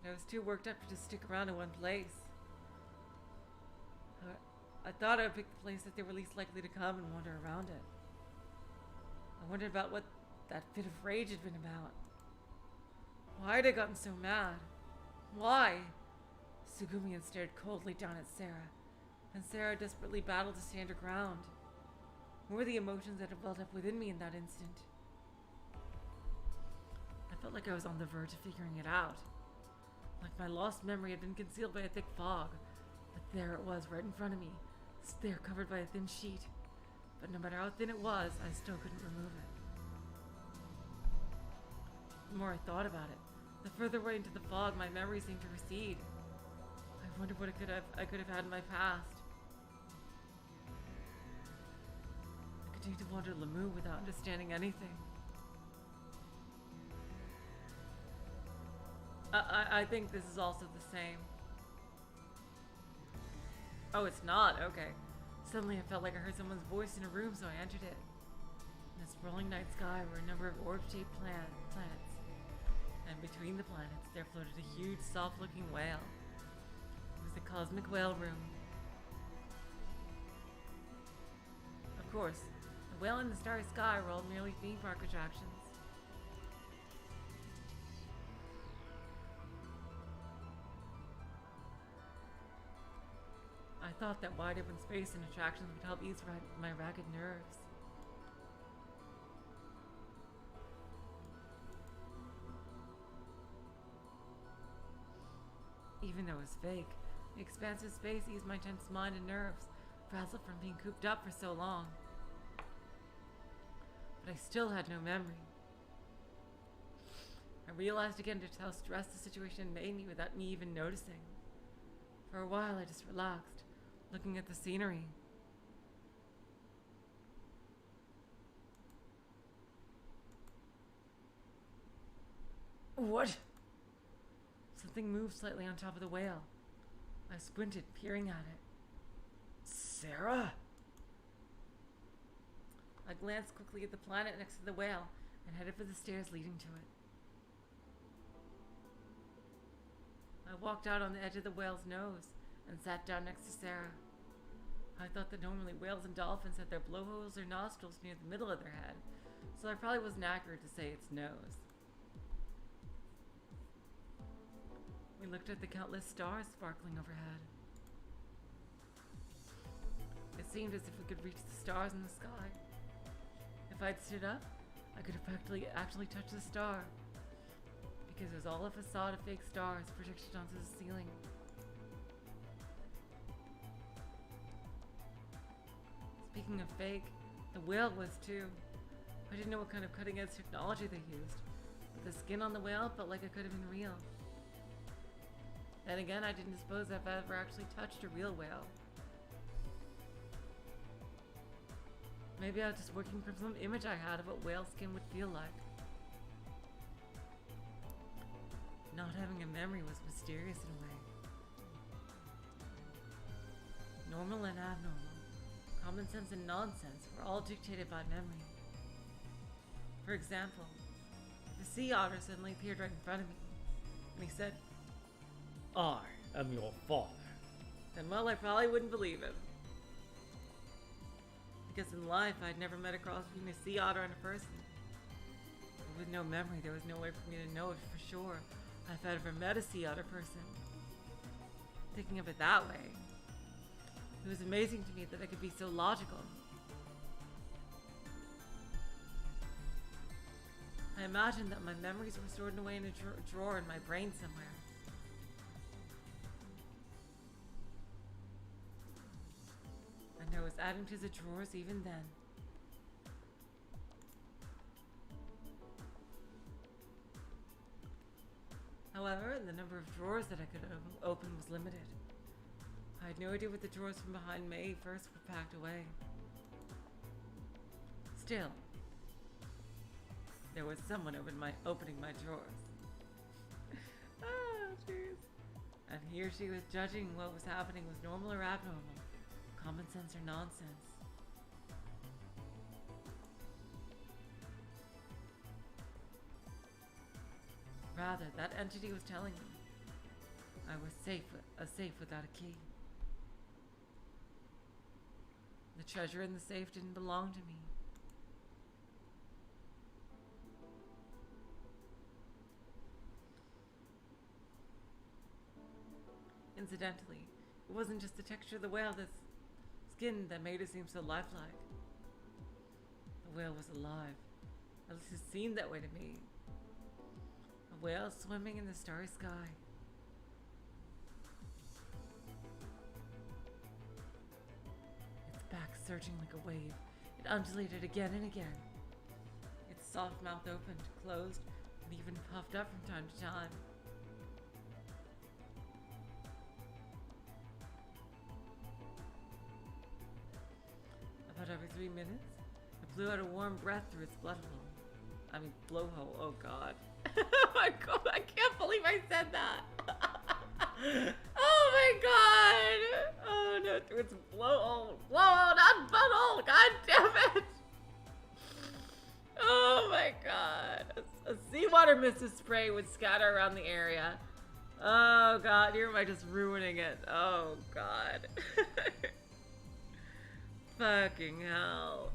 I was too worked up to just stick around in one place. I thought I would pick the place that they were least likely to come and wander around it. I wondered about what that fit of rage had been about. Why had I gotten so mad? Why? Sugumi had stared coldly down at Sara, and Sara desperately battled to stand her ground. What were the emotions that had welled up within me in that instant? felt like I was on the verge of figuring it out. Like my lost memory had been concealed by a thick fog. But there it was, right in front of me, there covered by a thin sheet. But no matter how thin it was, I still couldn't remove it. The more I thought about it, the further away into the fog my memory seemed to recede. I wondered what I could have had in my past. I continued to wander Lamu without understanding anything. I think this is also the same. Oh, it's not? Okay. Suddenly I felt like I heard someone's voice in a room, so I entered it. In the sprawling night sky were a number of orb-shaped planets. And between the planets there floated a huge, soft-looking whale. It was the cosmic whale room. Of course, the whale and the starry sky were all merely theme park attractions. I thought that wide open space and attractions would help ease my ragged nerves. Even though it was fake, the expansive space eased my tense mind and nerves, frazzled from being cooped up for so long. But I still had no memory. I realized again just how stressed the situation made me without me even noticing. For a while I just relaxed, looking at the scenery. What? Something moved slightly on top of the whale. I squinted, peering at it. Sara? I glanced quickly at the planet next to the whale and headed for the stairs leading to it. I walked out on the edge of the whale's nose and sat down next to Sara. I thought that normally whales and dolphins had their blowholes or nostrils near the middle of their head, so I probably wasn't accurate to say its nose. We looked at the countless stars sparkling overhead. It seemed as if we could reach the stars in the sky. If I'd stood up, I could have actually touched the star, because it was all a facade of fake stars projected onto the ceiling. Speaking of fake, the whale was too. I didn't know what kind of cutting-edge technology they used, but the skin on the whale felt like it could have been real. Then again, I didn't suppose I've ever actually touched a real whale. Maybe I was just working from some image I had of what whale skin would feel like. Not having a memory was mysterious in a way. Normal and abnormal, common sense and nonsense were all dictated by memory. For example, if a sea otter suddenly appeared right in front of me, and he said, I am your father. then well, I probably wouldn't believe him. Because in life, I'd never met across between a sea otter and a person. But with no memory, there was no way for me to know it for sure if I'd ever met a sea otter person. Thinking of it that way, it was amazing to me that I could be so logical. I imagined that my memories were stored away in a drawer in my brain somewhere. And I was adding to the drawers even then. However, the number of drawers that I could open was limited. I had no idea what the drawers from behind May first were packed away. Still, there was someone opening my drawers. Ah, jeez. And here she was judging what was happening was normal or abnormal, common sense or nonsense. Rather, that entity was telling me I was a safe without a key. The treasure in the safe didn't belong to me. Incidentally, it wasn't just the texture of the whale's skin that made it seem so lifelike. The whale was alive. At least it seemed that way to me. whale swimming in the starry sky. Its back surging like a wave, it undulated again and again. Its soft mouth opened, closed, and even puffed up from time to time. About every 3 minutes, it blew out a warm breath through its blowhole. Blowhole. Oh God. Oh my God, I can't believe I said that. Oh my God. Oh no, through its blowhole. Blowhole, not butthole. God damn it. Oh my God. A seawater mist of spray would scatter around the area. Oh God, here am I just ruining it. Oh God. Fucking hell.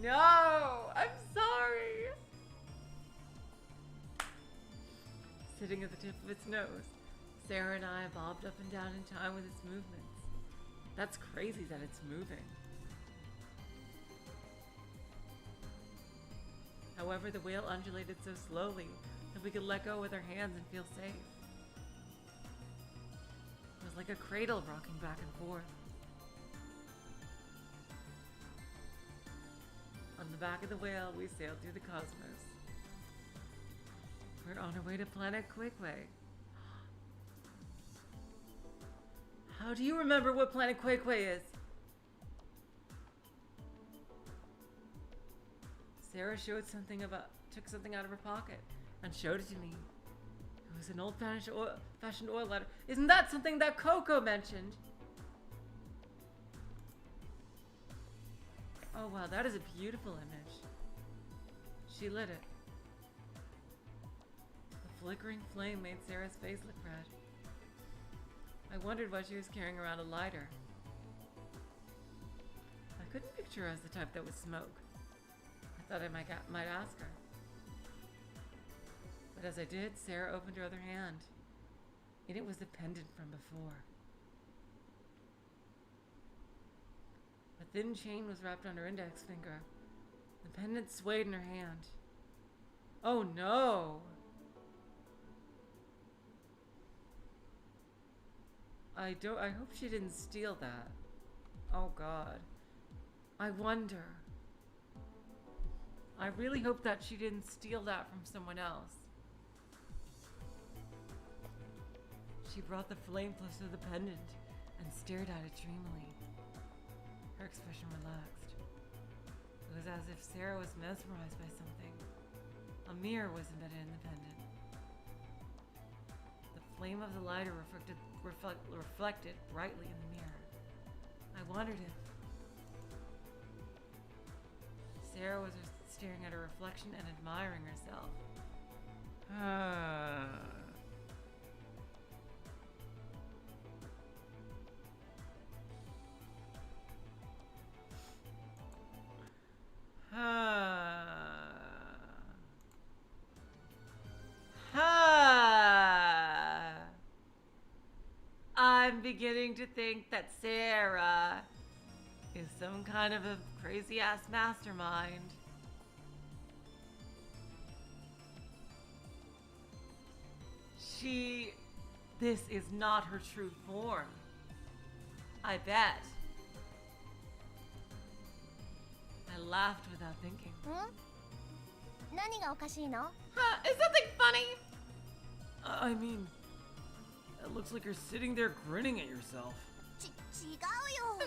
No, I'm sorry. Sitting at the tip of its nose, Sara and I bobbed up and down in time with its movements. That's crazy that it's moving. However, the whale undulated so slowly that we could let go with our hands and feel safe. It was like a cradle rocking back and forth. On the back of the whale, we sailed through the cosmos. We're on our way to planet Quakeway. How do you remember what planet Quakeway is? Sara took something out of her pocket and showed it to me. It was an old-fashioned oil ladder. Isn't that something that Coco mentioned? Oh wow, that is a beautiful image. She lit it. The flickering flame made Sara's face look red. I wondered why she was carrying around a lighter. I couldn't picture her as the type that would smoke. I thought I might ask her. But as I did, Sara opened her other hand. In it was the pendant from before. A thin chain was wrapped on her index finger. The pendant swayed in her hand. Oh no! I hope she didn't steal that. Oh God. I wonder. I really hope that she didn't steal that from someone else. She brought the flame close to the pendant and stared at it dreamily. Her expression relaxed. It was as if Sara was mesmerized by something. A mirror was embedded in the pendant. The flame of the lighter reflected brightly in the mirror. I wondered if Sara was staring at her reflection and admiring herself. I'm beginning to think that Sara is some kind of a crazy-ass mastermind. This is not her true form. I bet. I laughed without thinking. 何がおかしいの? Is something funny? I mean, it looks like you're sitting there grinning at yourself. 違うよ. No,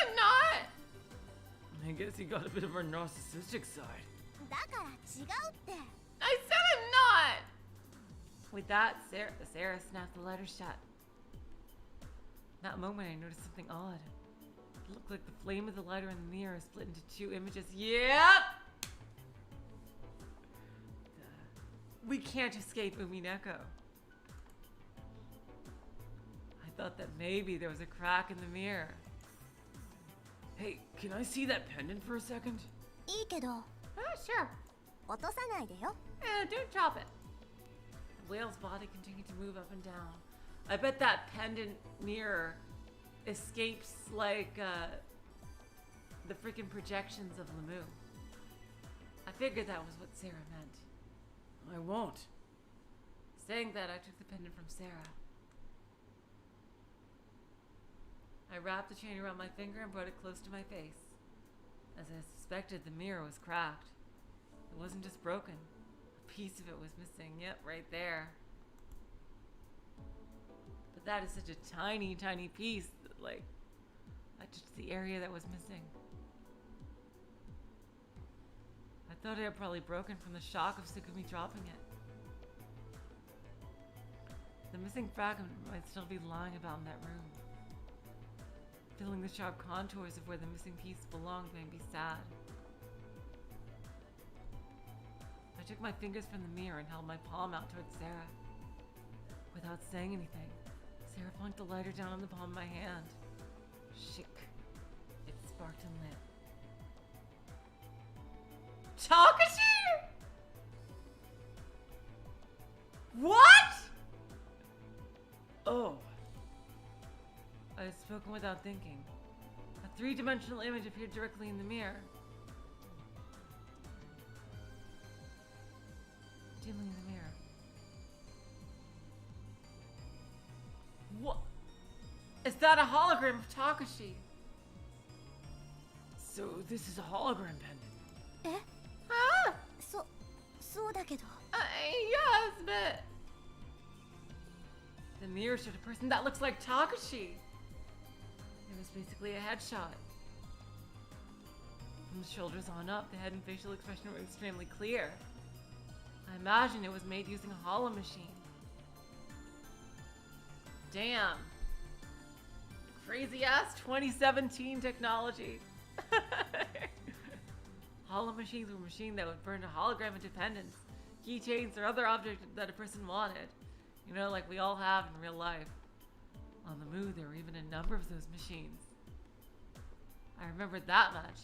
I'm not. I guess you got a bit of a narcissistic side. だから違うって. I said I'm not. With that, Sara snapped the lighter shut. That moment, I noticed something odd. It looked like the flame of the lighter in the mirror split into two images. Yep! We can't escape Umineko. I thought that maybe there was a crack in the mirror. Hey, can I see that pendant for a second? いいけど. Sure. 落とさないでよ. Don't drop it. The whale's body continued to move up and down. I bet that pendant mirror escapes like the freaking projections of Lemu. I figured that was what Sara meant. I won't. Saying that, I took the pendant from Sara. I wrapped the chain around my finger and brought it close to my face. As I suspected, the mirror was cracked. It wasn't just broken. A piece of it was missing. Yep, right there. But that is such a tiny, tiny piece that, like, that's just the area that was missing. I thought it had probably broken from the shock of Sugumi dropping it. The missing fragment might still be lying about in that room. Feeling the sharp contours of where the missing piece belonged made me sad. I took my fingers from the mirror and held my palm out towards Sara. Without saying anything, Sara plunked the lighter down on the palm of my hand. Shick. It sparked and lit. Takashi! What? Oh. I had spoken without thinking. A three-dimensional image appeared directly in the mirror. Dimly in the mirror. What? Is that a hologram of Takashi? So this is a hologram pendant. え Ah! そうだけど Yes, but... The mirror showed a person that looks like Takashi. It was basically a headshot. From the shoulders on up, the head and facial expression were extremely clear. I imagine it was made using a hollow machine. Damn. Crazy ass 2017 technology. Hollow machines were machines that would burn a hologram into pendants, keychains, or other objects that a person wanted. You know, like we all have in real life. On the Moon, there were even a number of those machines. I remembered that much.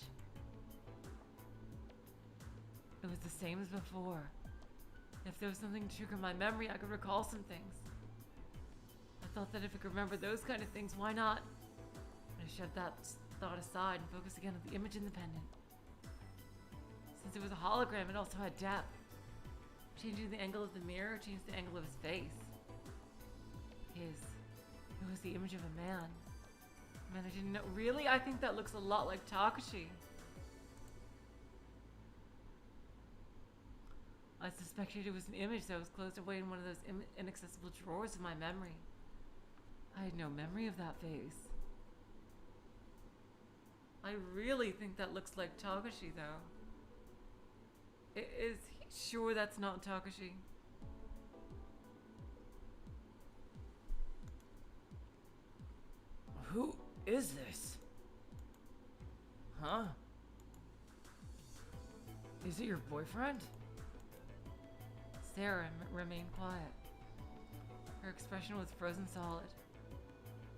It was the same as before. If there was something to trigger my memory, I could recall some things. I thought that if I could remember those kind of things, why not? But I shoved that thought aside and focused again on the image in the pendant. Since it was a hologram, it also had depth. Changing the angle of the mirror changed the angle of his face. It was the image of a man. Man, I didn't know. Really? I think that looks a lot like Takashi. I suspected it was an image that was closed away in one of those inaccessible drawers of my memory. I had no memory of that face. I really think that looks like Takashi, though. Is he sure that's not Takashi? Who is this? Huh? Is it your boyfriend? Sara remained quiet. Her expression was frozen solid.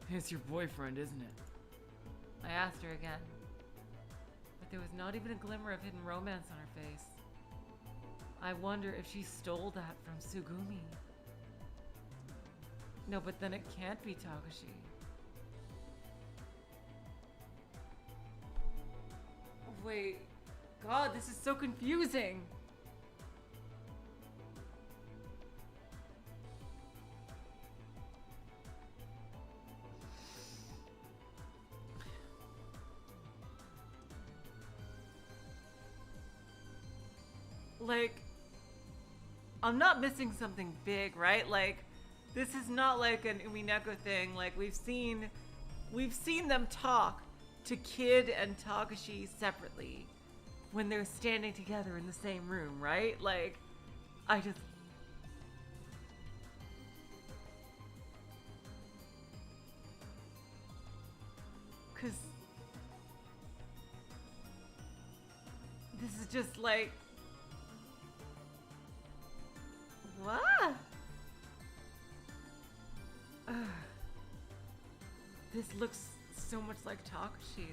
It's your boyfriend, isn't it? I asked her again, but there was not even a glimmer of hidden romance on her face. I wonder if she stole that from Sugumi. No, but then it can't be Takashi. Wait, God, this is so confusing. Like, I'm not missing something big, right? Like, this is not like an Umineko thing. Like, we've seen them talk to Kid and Takashi separately when they're standing together in the same room, right? Like, I just... Cause... This is just like... What? This looks so much like Takashi.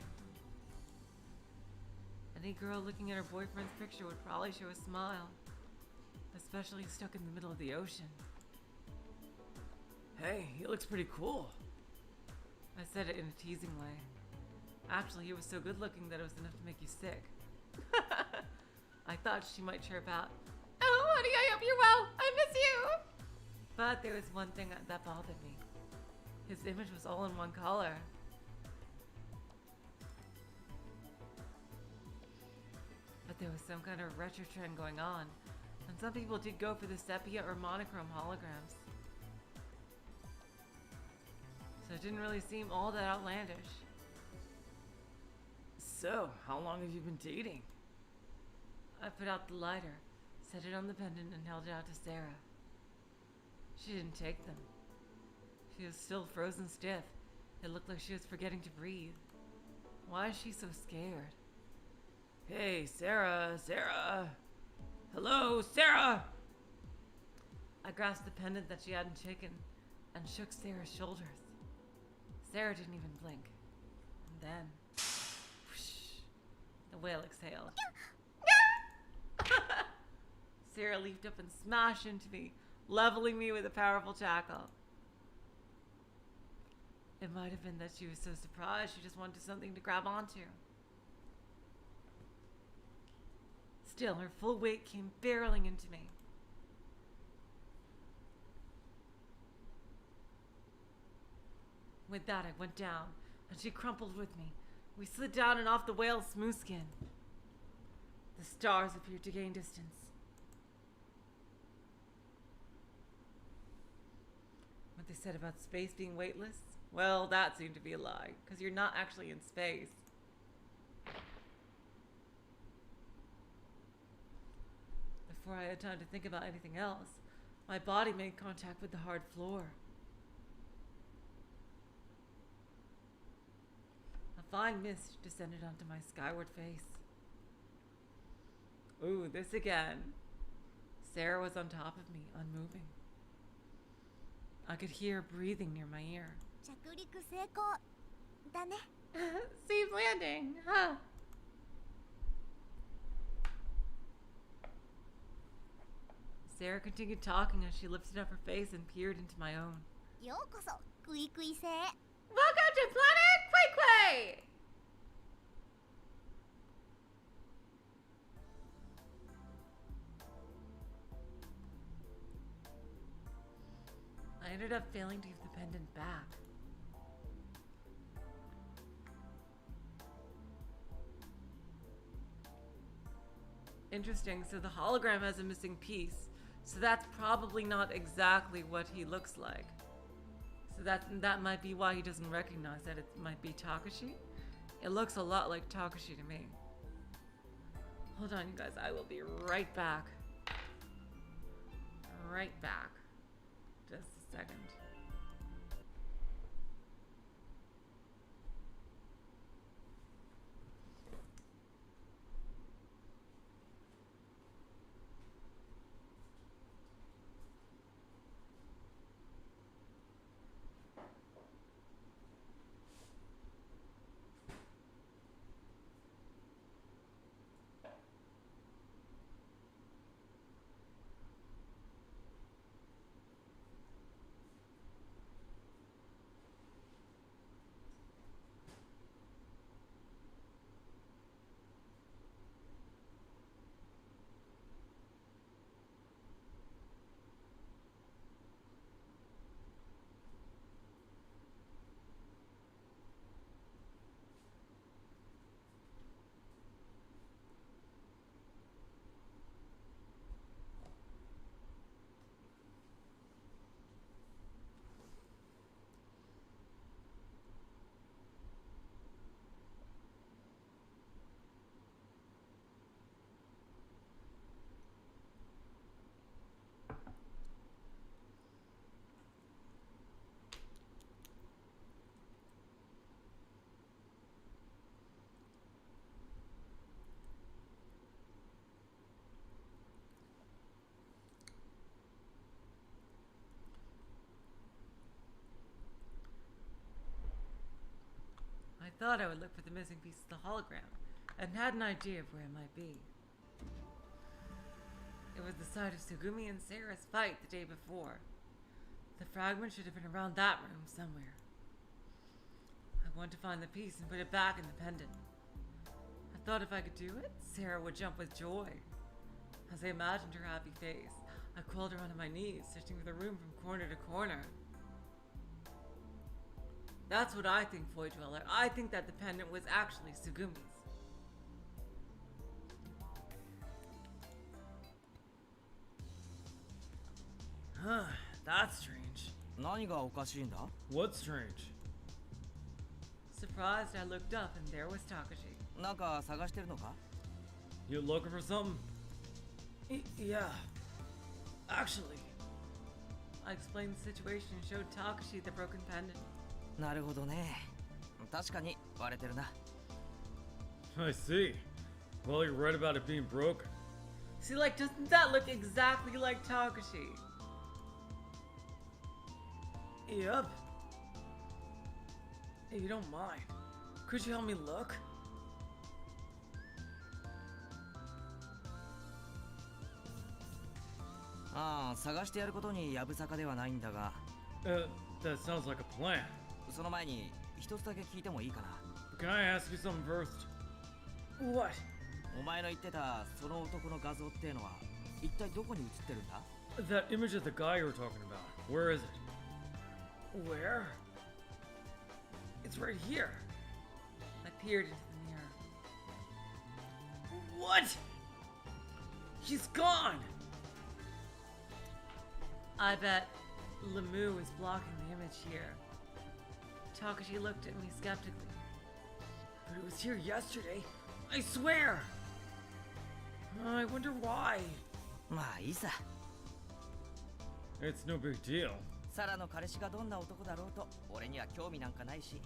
Any girl looking at her boyfriend's picture would probably show a smile, especially stuck in the middle of the ocean. Hey, he looks pretty cool. I said it in a teasing way. Actually, he was so good looking that it was enough to make you sick. I thought she might chirp out, "Oh, honey, I hope you're well. I miss you. But there was one thing that bothered me. His image was all in one color. But there was some kind of retro trend going on, and some people did go for the sepia or monochrome holograms. So it didn't really seem all that outlandish. So, how long have you been dating? I put out the lighter, set it on the pendant, and held it out to Sara. She didn't take them. She was still frozen stiff. It looked like she was forgetting to breathe. Why is she so scared? Hey, Sara, Sara. Hello, Sara. I grasped the pendant that she hadn't taken and shook Sarah's shoulders. Sara didn't even blink. And then, whoosh, the whale exhaled. Sara leaped up and smashed into me, leveling me with a powerful tackle. It might have been that she was so surprised she just wanted something to grab onto. Still, her full weight came barreling into me. With that, I went down, and she crumpled with me. We slid down and off the whale's smooth skin. The stars appeared to gain distance. What they said about space being weightless? Well, that seemed to be a lie, because you're not actually in space. Before I had time to think about anything else, my body made contact with the hard floor. A fine mist descended onto my skyward face. Ooh, this again. Sara was on top of me, unmoving. I could hear her breathing near my ear. 着陸成功だね。 Safe landing, huh? Sara continued talking as she lifted up her face and peered into my own. ようこそクイクイ星。 Welcome to Planet Quay Quay! I ended up failing to give the pendant back. Interesting, so the hologram has a missing piece. So that's probably not exactly what he looks like. So that might be why he doesn't recognize that it might be Takashi. It looks a lot like Takashi to me. Hold on, you guys, I will be right back. Right back. Just a second. I thought I would look for the missing piece of the hologram, and had an idea of where it might be. It was the site of Sugumi and Sara's fight the day before. The fragment should have been around that room somewhere. I wanted to find the piece and put it back in the pendant. I thought if I could do it, Sara would jump with joy. As I imagined her happy face, I crawled around on my knees, searching the room from corner to corner. That's what I think, Void Dweller. I think that the pendant was actually Sugumi's. Huh, that's strange. 何がおかしいんだ？ What's strange? Surprised, I looked up and there was Takashi. なんか探してるのか？ You looking for something? Yeah. Actually. I explained the situation and showed Takashi the broken pendant. なるほどね。確かに割れてるな。I see. Well, you're right about it being broken. See, like, doesn't that look exactly like Takashi? Yep. If you don't mind, could you help me look? Ah, 探してやることにやぶさかではないんだが。That sounds like a plan. その前に一つだけ聞いてもいいかな。 Can I ask you something first? What? お前の言ってたその男の画像ってのは一体どこに映ってるんだ？ That image of the guy you were talking about. Where is it? Where? It's right here. I peered into the mirror. What? He's gone! I bet Lemu is blocking the image here. Takashi looked at me skeptically. But it was here yesterday. I swear! I wonder why. まあいいさ。 It's no big deal. サラの彼氏がどんな男だろうと俺には興味なんかないし。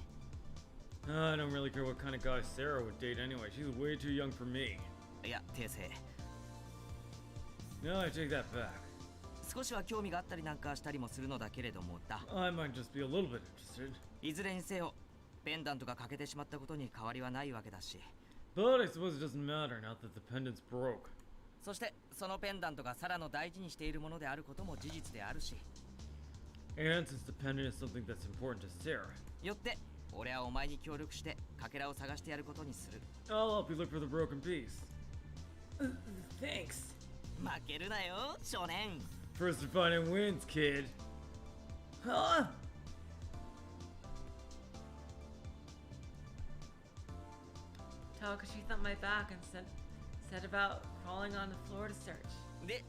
I don't really care what kind of guy Sara would date anyway. She's way too young for me. いや、訂正。 No, I take that back. 少しは興味があったりなんかしたりもするのだけれどもだ。 I might just be a little bit interested. いずれにせよ、ペンダントが欠けてしまったことに変わりはないわけだし。 But I suppose it doesn't matter now that the pendant's broke. そしてそのペンダントがサラの大事にしているものであることも事実であるし。 And since the pendant is something that's important to Sara, よって俺はお前に協力してかけらを探してやることにする。 I'll help you look for the broken piece. Thanks. 負けるなよ、少年。 First to find it wins, kid. Huh? Takashi thumped my back and said about crawling on the floor to search. で、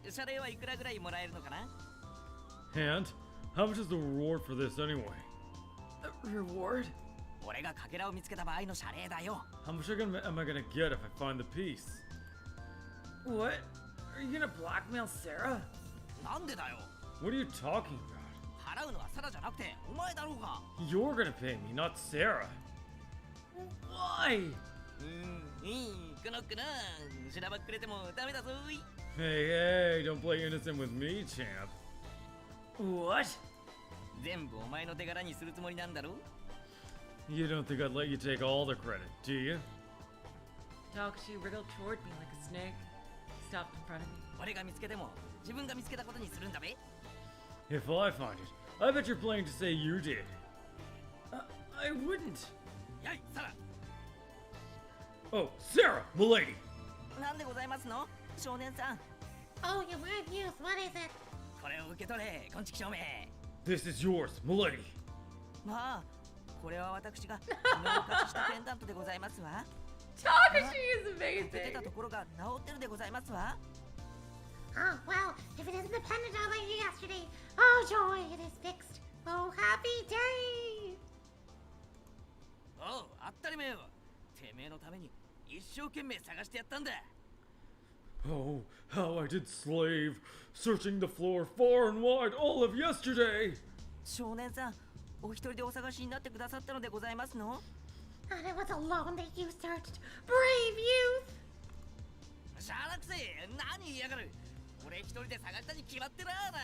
謝礼はいくらぐらいもらえるのかな？ And how much is the reward for this anyway? Reward? 俺がかけらを見つけた場合の謝礼だよ。 How much am I gonna get if I find the piece? What? Are you gonna blackmail Sara? なんでだよ。 What are you talking about? 払うのはサラじゃなくてお前だろうが。 You're gonna pay me, not Sara. Why? いい、この子な。しらばっくれてもダメだぞい。 Hey, don't play innocent with me, champ. What? 全部お前の手柄にするつもりなんだろ？ You don't think I'd let you take all the credit, do you? Takashi wriggled toward me like a snake. He stopped in front of me. 俺が見つけても自分が見つけたことにするんだべ。 If I find it, I bet you're planning to say you did. I wouldn't. やい、サラ。 Oh, Sara, milady! なんでございますの？少年さん。 Oh, you weird youth, what is it? これを受け取れ、こんちき証明。 This is yours, milady. まあ、これは私が昨日お貸ししたペンダントでございますわ。 Takashi is 欠けてた amazing. ところが治ってるでございますわ。 Oh, well, if it isn't the pendant I laid yesterday, oh joy, it is fixed. Oh, happy day! おう、当たり前よ。てめえのために一生懸命探してやったんだ。 Oh, how I did slave, searching the floor far and wide all of yesterday. 少年さん、お一人でお探しになってくださったのでございますの？ And it was alone that you searched. Brave youth! しゃあなくせ、何言いやがる。俺一人で探したに決まってらーな。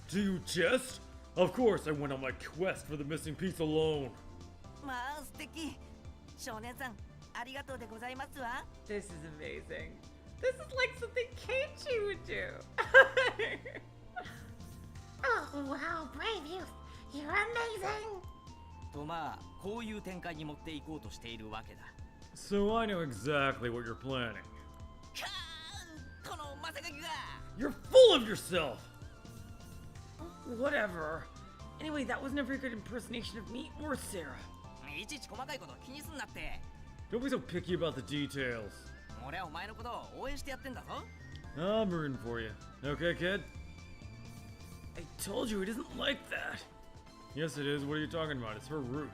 Do you jest? Of course I went on my quest for the missing piece alone. まあ素敵。少年さん、ありがとうでございますわ。 This is amazing. This is like something Keiichi would do. Oh, wow, brave youth! You're amazing! とまあ、こういう展開に持っていこうとしているわけだ。 So I know exactly what you're planning. かーん、このまさ汗かきが You're full of yourself! Whatever. Anyway, that was never a good impersonation of me or Sarah. いちいち細かいこと気にすんなって Don't be so picky about the details. 俺はお前のことを応援してやってんだぞ I'm rooting for you. Okay, kid? I told you it isn't like that. Yes, it is. What are you talking about? It's her route.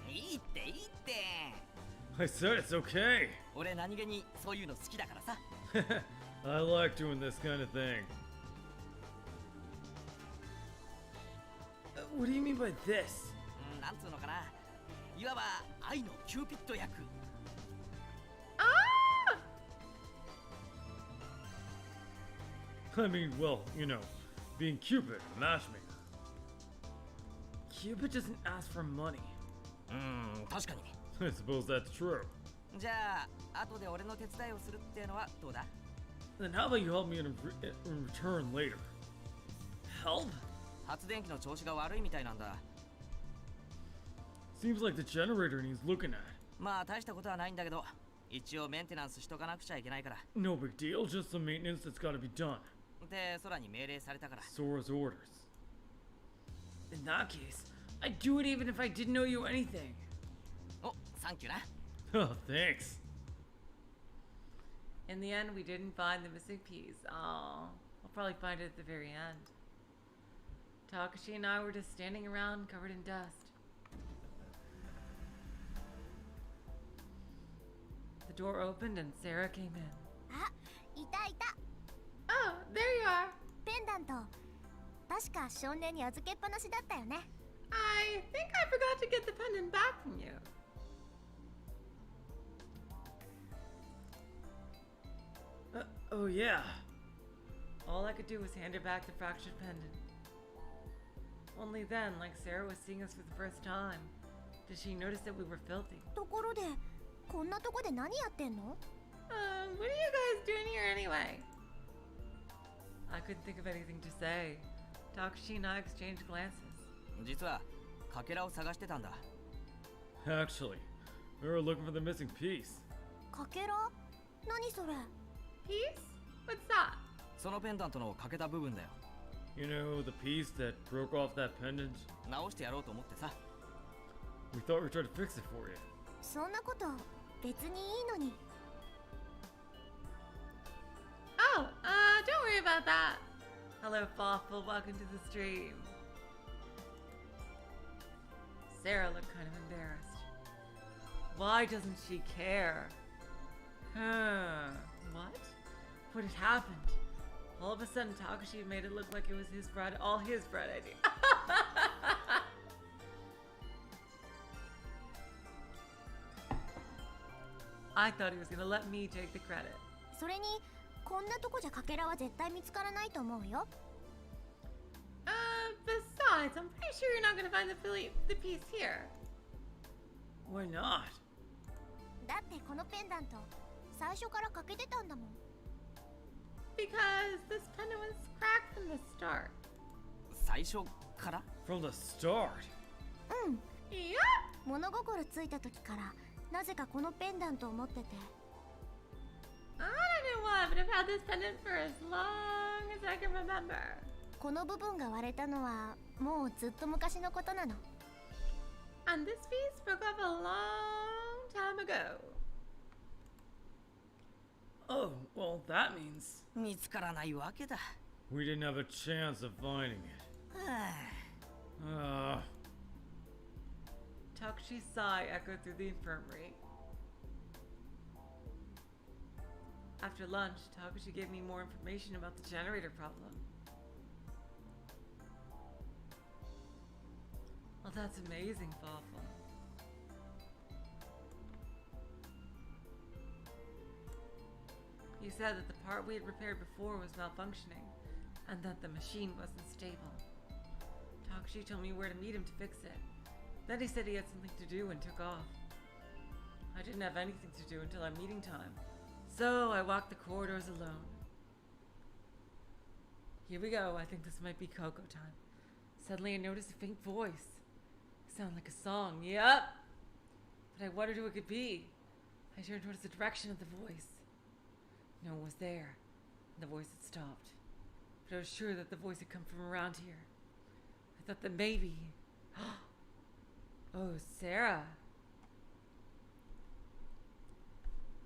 いいっていいって I said it's okay. 俺何気にそういうの好きだからさ I like doing this kind of thing. What do you mean by this? なんつうのかないわば愛のキューピッド役 I mean, well, you know, being Cupid, a matchmaker. Cupid doesn't ask for money. 確かに I suppose that's true. じゃあ後で俺の手伝いをするっていうのはどうだ Then how about you help me in return later? Help? 発電機の調子が悪いみたいなんだ Seems like the generator needs looking at. まあ大したことはないんだけど一応メンテナンスしとかなくちゃいけないから No big deal, just some maintenance that's gotta be done. で空に命令されたから Sora's orders. In that case, I'd do it even if I didn't know you anything. おサンキューな Oh, thanks. In the end, we didn't find the missing piece. Oh, I'll probably find it at the very end. Takashi and I were just standing around covered in dust. The door opened and Sara came in. あ、いたいた Oh, there you are. ペンダント確か少年に預けっぱなしだったよね I think I forgot to get the pendant back from you. Oh yeah. All I could do was hand her back the fractured pendant. Only then, like Sara was seeing us for the first time, did she notice that we were filthy. ところでこんなとこで何やってんの What are you guys doing here anyway? I couldn't think of anything to say. Takashi and I exchanged glances. 実はかけらを探してたんだ Actually, we were looking for the missing piece. かけら何それ Peace? What's that? そのペンダントの欠けた部分だよ You know, the piece that broke off that pendant? 直してやろうと思ってさ We thought we'd try to fix it for you. そんなこと別にいいのに Oh, don't worry about that. Hello, Fawful. Welcome to the stream. Sara looked kind of embarrassed. Why doesn't she care? What? What had happened? All of a sudden, Takashi made it look like it was his bread, all his bread idea. I thought he was gonna let me take the credit. それにこんなとこじゃかけらは絶対見つからないと思うよ Besides, I'm pretty sure you're not gonna find the piece here. Why not? だってこのペンダント最初から欠けてたんだもん Because this pendant was cracked from the start. 最初から From the start. うん Yep. 物心ついた時からなぜかこのペンダントを持ってて I don't know why, but I've had this pendant for as long as I can remember. この部分が割れたのはもうずっと昔のことなの And this piece broke off a long time ago. Oh, well, that means 見つからないわけだ we didn't have a chance of finding it. は Takashi's sigh echoed through the infirmary. After lunch, Takashi gave me more information about the generator problem. Well, that's amazing, Fawful. He said that the part we had repaired before was malfunctioning, and that the machine wasn't stable. Takashi told me where to meet him to fix it. Then he said he had something to do and took off. I didn't have anything to do until our meeting time, so I walked the corridors alone. Here we go. I think this might be Coco time. Suddenly I noticed a faint voice. It sounded like a song. Yep. But I wondered who it could be. I turned towards the direction of the voice. No one was there. The voice had stopped, but I was sure that the voice had come from around here. I thought that maybe... Oh, Sara.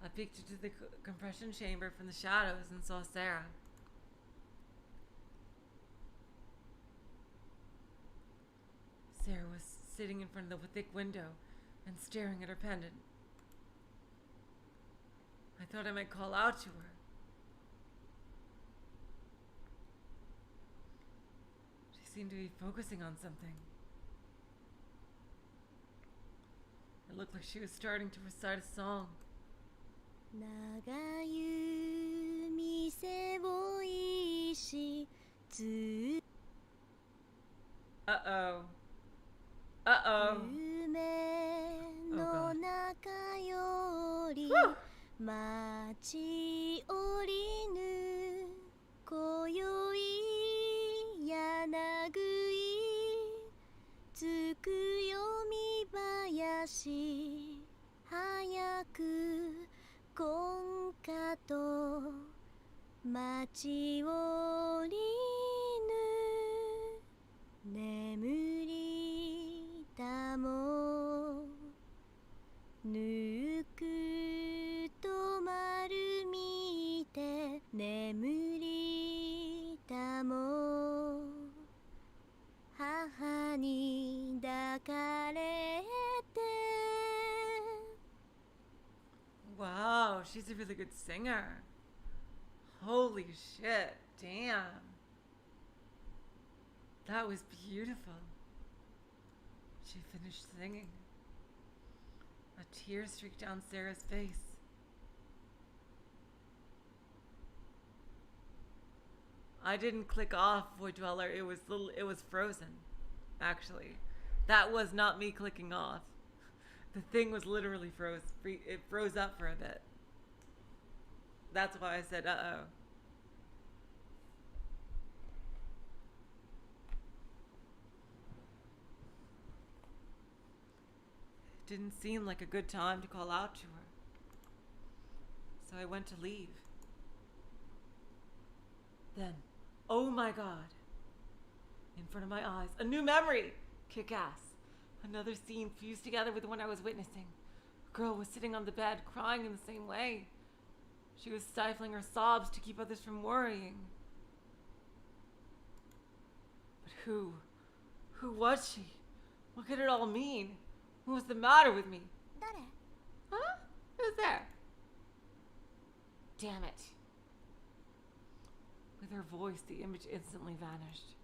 I peeked into the compression chamber from the shadows and saw Sara. Sara was sitting in front of the thick window and staring at her pendant. I thought I might call out to her. She seemed to be focusing on something. It looked like she was starting to recite a song. 長湯店を石つ Uh-oh. Uh-oh. 夢の中より Whew. 待ち降りぬ今宵柳つくよみ林早く今夏と待ち降りぬ眠りたもぬくと丸見て眠りたも母に抱かれて Wow, she's a really good singer. Holy shit, damn. That was beautiful. She finished singing. A tear streaked down Sara's face. I didn't click off Void Dweller. It was frozen, actually. That was not me clicking off. The thing was literally froze. It froze up for a bit. That's why I said, uh-oh. It didn't seem like a good time to call out to her. So I went to leave. Then, oh my God. In front of my eyes, a new memory! Kick ass. Another scene fused together with the one I was witnessing. A girl was sitting on the bed, crying in the same way. She was stifling her sobs to keep others from worrying. But who? Who was she? What could it all mean? What was the matter with me? 誰 Huh? Who's there? Damn it. With her voice, the image instantly vanished.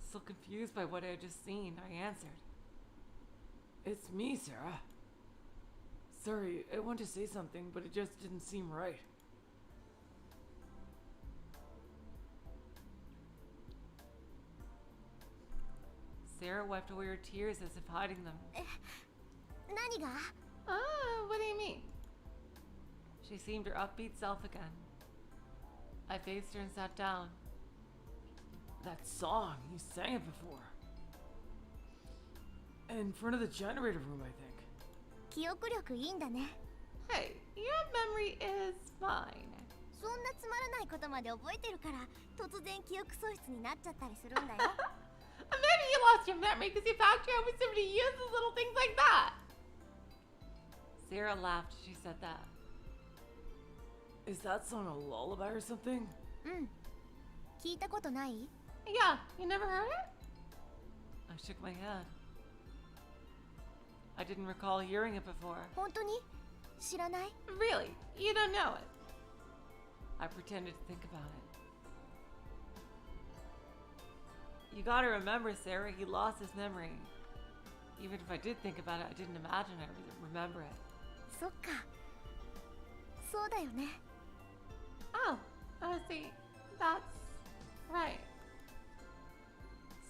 Still confused by what I had just seen, I answered. It's me, Sara. Sorry, I wanted to say something, but it just didn't seem right. Sara wiped away her tears as if hiding them. 何が What do you mean? She seemed her upbeat self again. I faced her and sat down. That song, you sang it before. In front of the generator room, I think. 記憶力いいんだね Hey, your memory is fine. そんなつまらないことまで覚えてるから突然記憶喪失になっちゃったりするんだよ Maybe you lost your memory because you factored out when somebody uses little things like that. Sara laughed as she said that. Is that song a lullaby or something? うん聞いたことない Yeah, you never heard it? I shook my head. I didn't recall hearing it before. 本当に知らない Really? You don't know it? I pretended to think about it. You gotta remember, Sara, he lost his memory. Even if I did think about it, I didn't imagine I would remember it. そっかそうだよね Oh, see, that's right.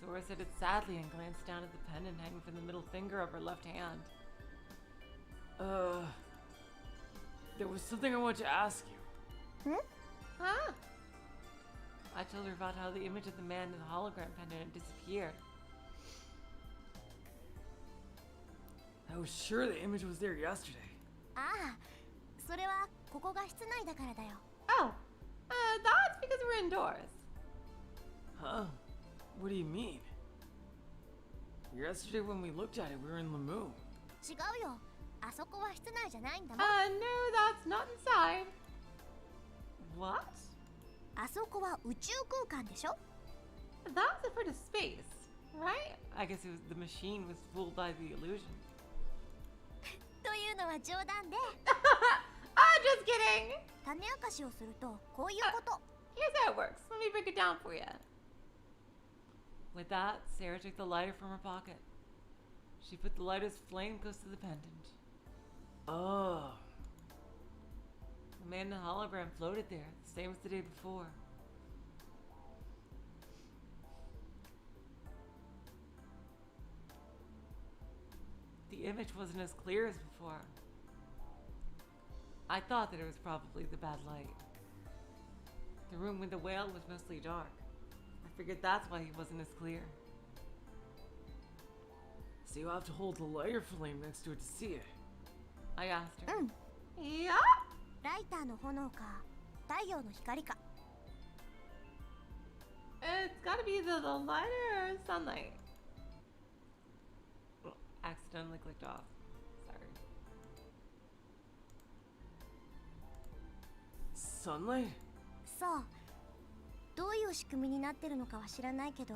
Sora said it sadly and glanced down at the pendant hanging from the middle finger of her left hand. There was something I wanted to ask you. Huh? I told her about how the image of the man in the hologram pendant had disappeared. I was sure the image was there yesterday. ああそれはここが室内だからだよ Oh, that were indoors. Huh? What do you mean? Yesterday when we looked at it, we were in the moon. 違うよ。あそこは室内じゃないんだもん。 No, that's not inside. What? あそこは宇宙空間でしょ。 That's referred to space, right? I guess it was the machine was fooled by the illusion. というのは冗談で、 I'm just kidding. 種明かしをするとこういうこと。 Here's how it works. Let me break it down for you. With that, Sarah took the lighter from her pocket. She put the lighter's flame close to the pendant. Oh. The man in the hologram floated there, the same as the day before. The image wasn't as clear as before. I thought that it was probably the bad light. The room with the whale was mostly dark. I figured that's why he wasn't as clear. So you have to hold the lighter flame next to it to see it. I asked her. うん。 Yeah? ライターの炎か太陽の光か。 It's gotta be the light or sunlight. Oh, accidentally clicked off. Sorry. Sunlight? そう。どういう仕組みになってるのかは知らないけど、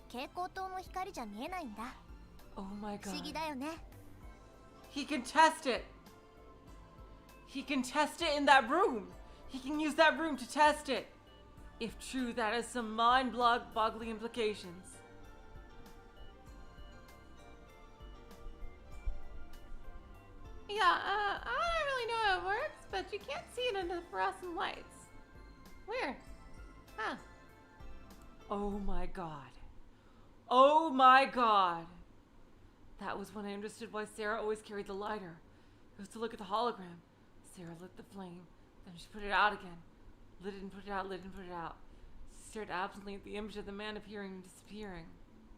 蛍光灯の光じゃ見えないんだ。 Oh my 不思議 god. だよね。 He can test it. He can test it in that room. He can use that room to test it. If true, that has some mind-boggling implications. Yeah, I don't really know how it works, but you can't see it under the fluorescent lights. Weird. Huh. Oh my god. Oh my god. That was when I understood why Sarah always carried the lighter. It was to look at the hologram. Sarah lit the flame, then she put it out again. Lit it and put it out, lit it and put it out. She stared absently at the image of the man appearing and disappearing.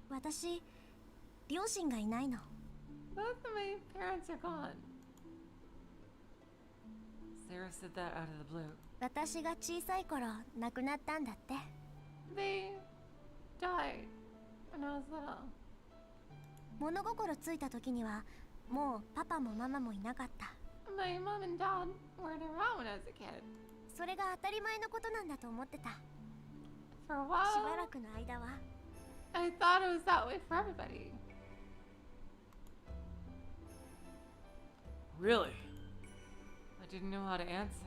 私、両親がいないの。 Both of my parents are gone. Sarah said that out of the blue. 私が小さい頃亡くなったんだって。 They died when I was little. 物心ついた時にはもうパパもママもいなかった。 My mom and dad weren't around when I was a kid. それが当たり前のことなんだと思ってた。 For a しば while, らくの間は。 I thought it was that way for everybody. Really? I didn't know how to answer.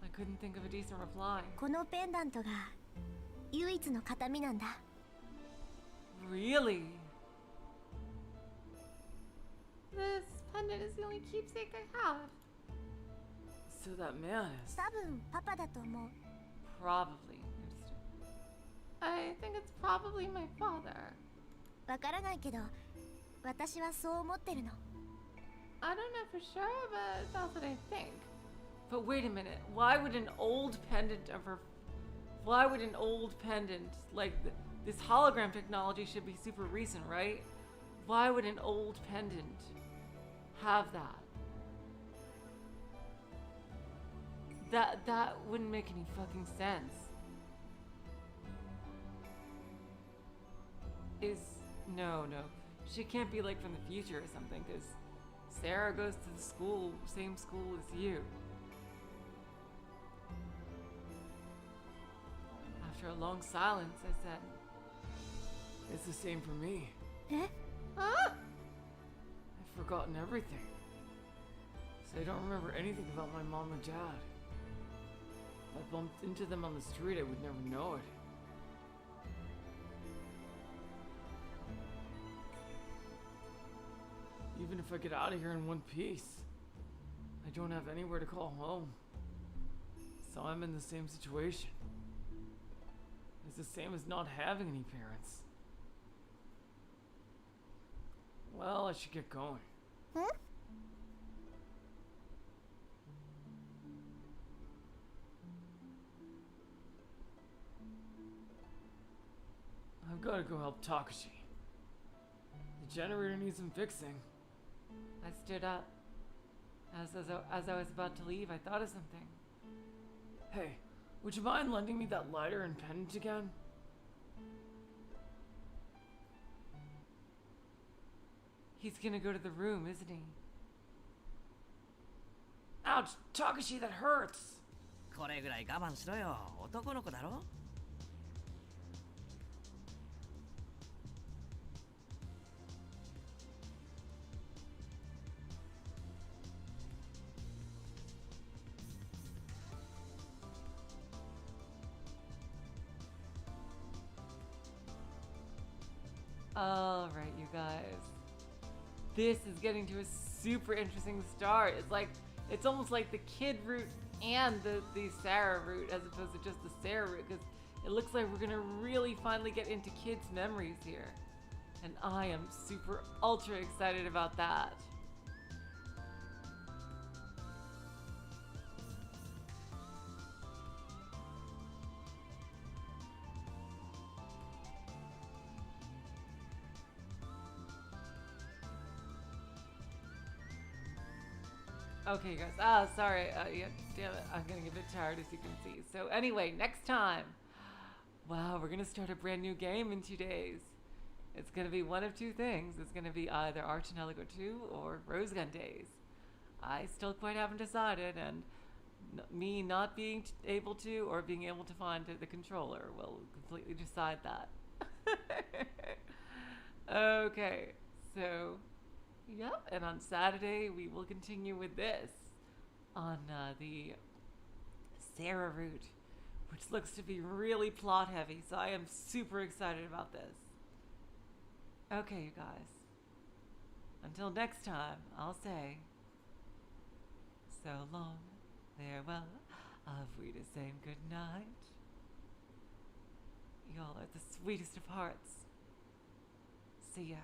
I couldn't think of a decent reply. このペンダントが唯一の形見なんだ。 Really? This pendant is the only keepsake I have. So that man is... 多分パパだと思う。 Probably. I think it's probably my father. わからないけど、私はそう思ってるの。 I don't know for sure, but that's what I think. But wait a minute. Why would an old pendant of her... Why would an old pendant, like this hologram technology should be super recent, right? Why would an old pendant have that? That wouldn't make any fucking sense. No. She can't be like from the future or something, because Sarah goes to the school, same school as you. After a long silence, I said, It's the same for me. え？ huh? I've forgotten everything. So I don't remember anything about my mom or dad. If I bumped into them on the street, I would never know it. Even if I get out of here in one piece, I don't have anywhere to call home. So I'm in the same situation. It's the same as not having any parents. Well, I should get going. ん？ I've got to go help Takashi. The generator needs some fixing. I stood up. As I was about to leave, I thought of something. Hey, Would you mind lending me that lighter and pendant again? He's gonna go to the room, isn't he? Ouch! Takashi, that hurts! これぐらい我慢しろよ。男の子だろ。Alright, you guys. This is getting to a super interesting start. It's almost like the kid route and the Sara route as opposed to just the Sara route, because it looks like we're gonna really finally get into kids' memories here. And I am super ultra excited about that. Okay, guys. Sorry. Yeah, damn it. I'm getting a bit tired, as you can see. So anyway, next time. Wow, we're gonna start a brand new game in 2 days. It's gonna be one of two things. It's gonna be either Archipelago 2 or Rose Gun Days. I still quite haven't decided, and me not being able to or being able to find the controller will completely decide that. Okay, so... Yep, and on Saturday we will continue with this on the Sara route, which looks to be really plot heavy, so I am super excited about this. Okay, you guys. Until next time, I'll say so long, farewell, auf Wiedersehen, good night. Y'all are the sweetest of hearts. See ya.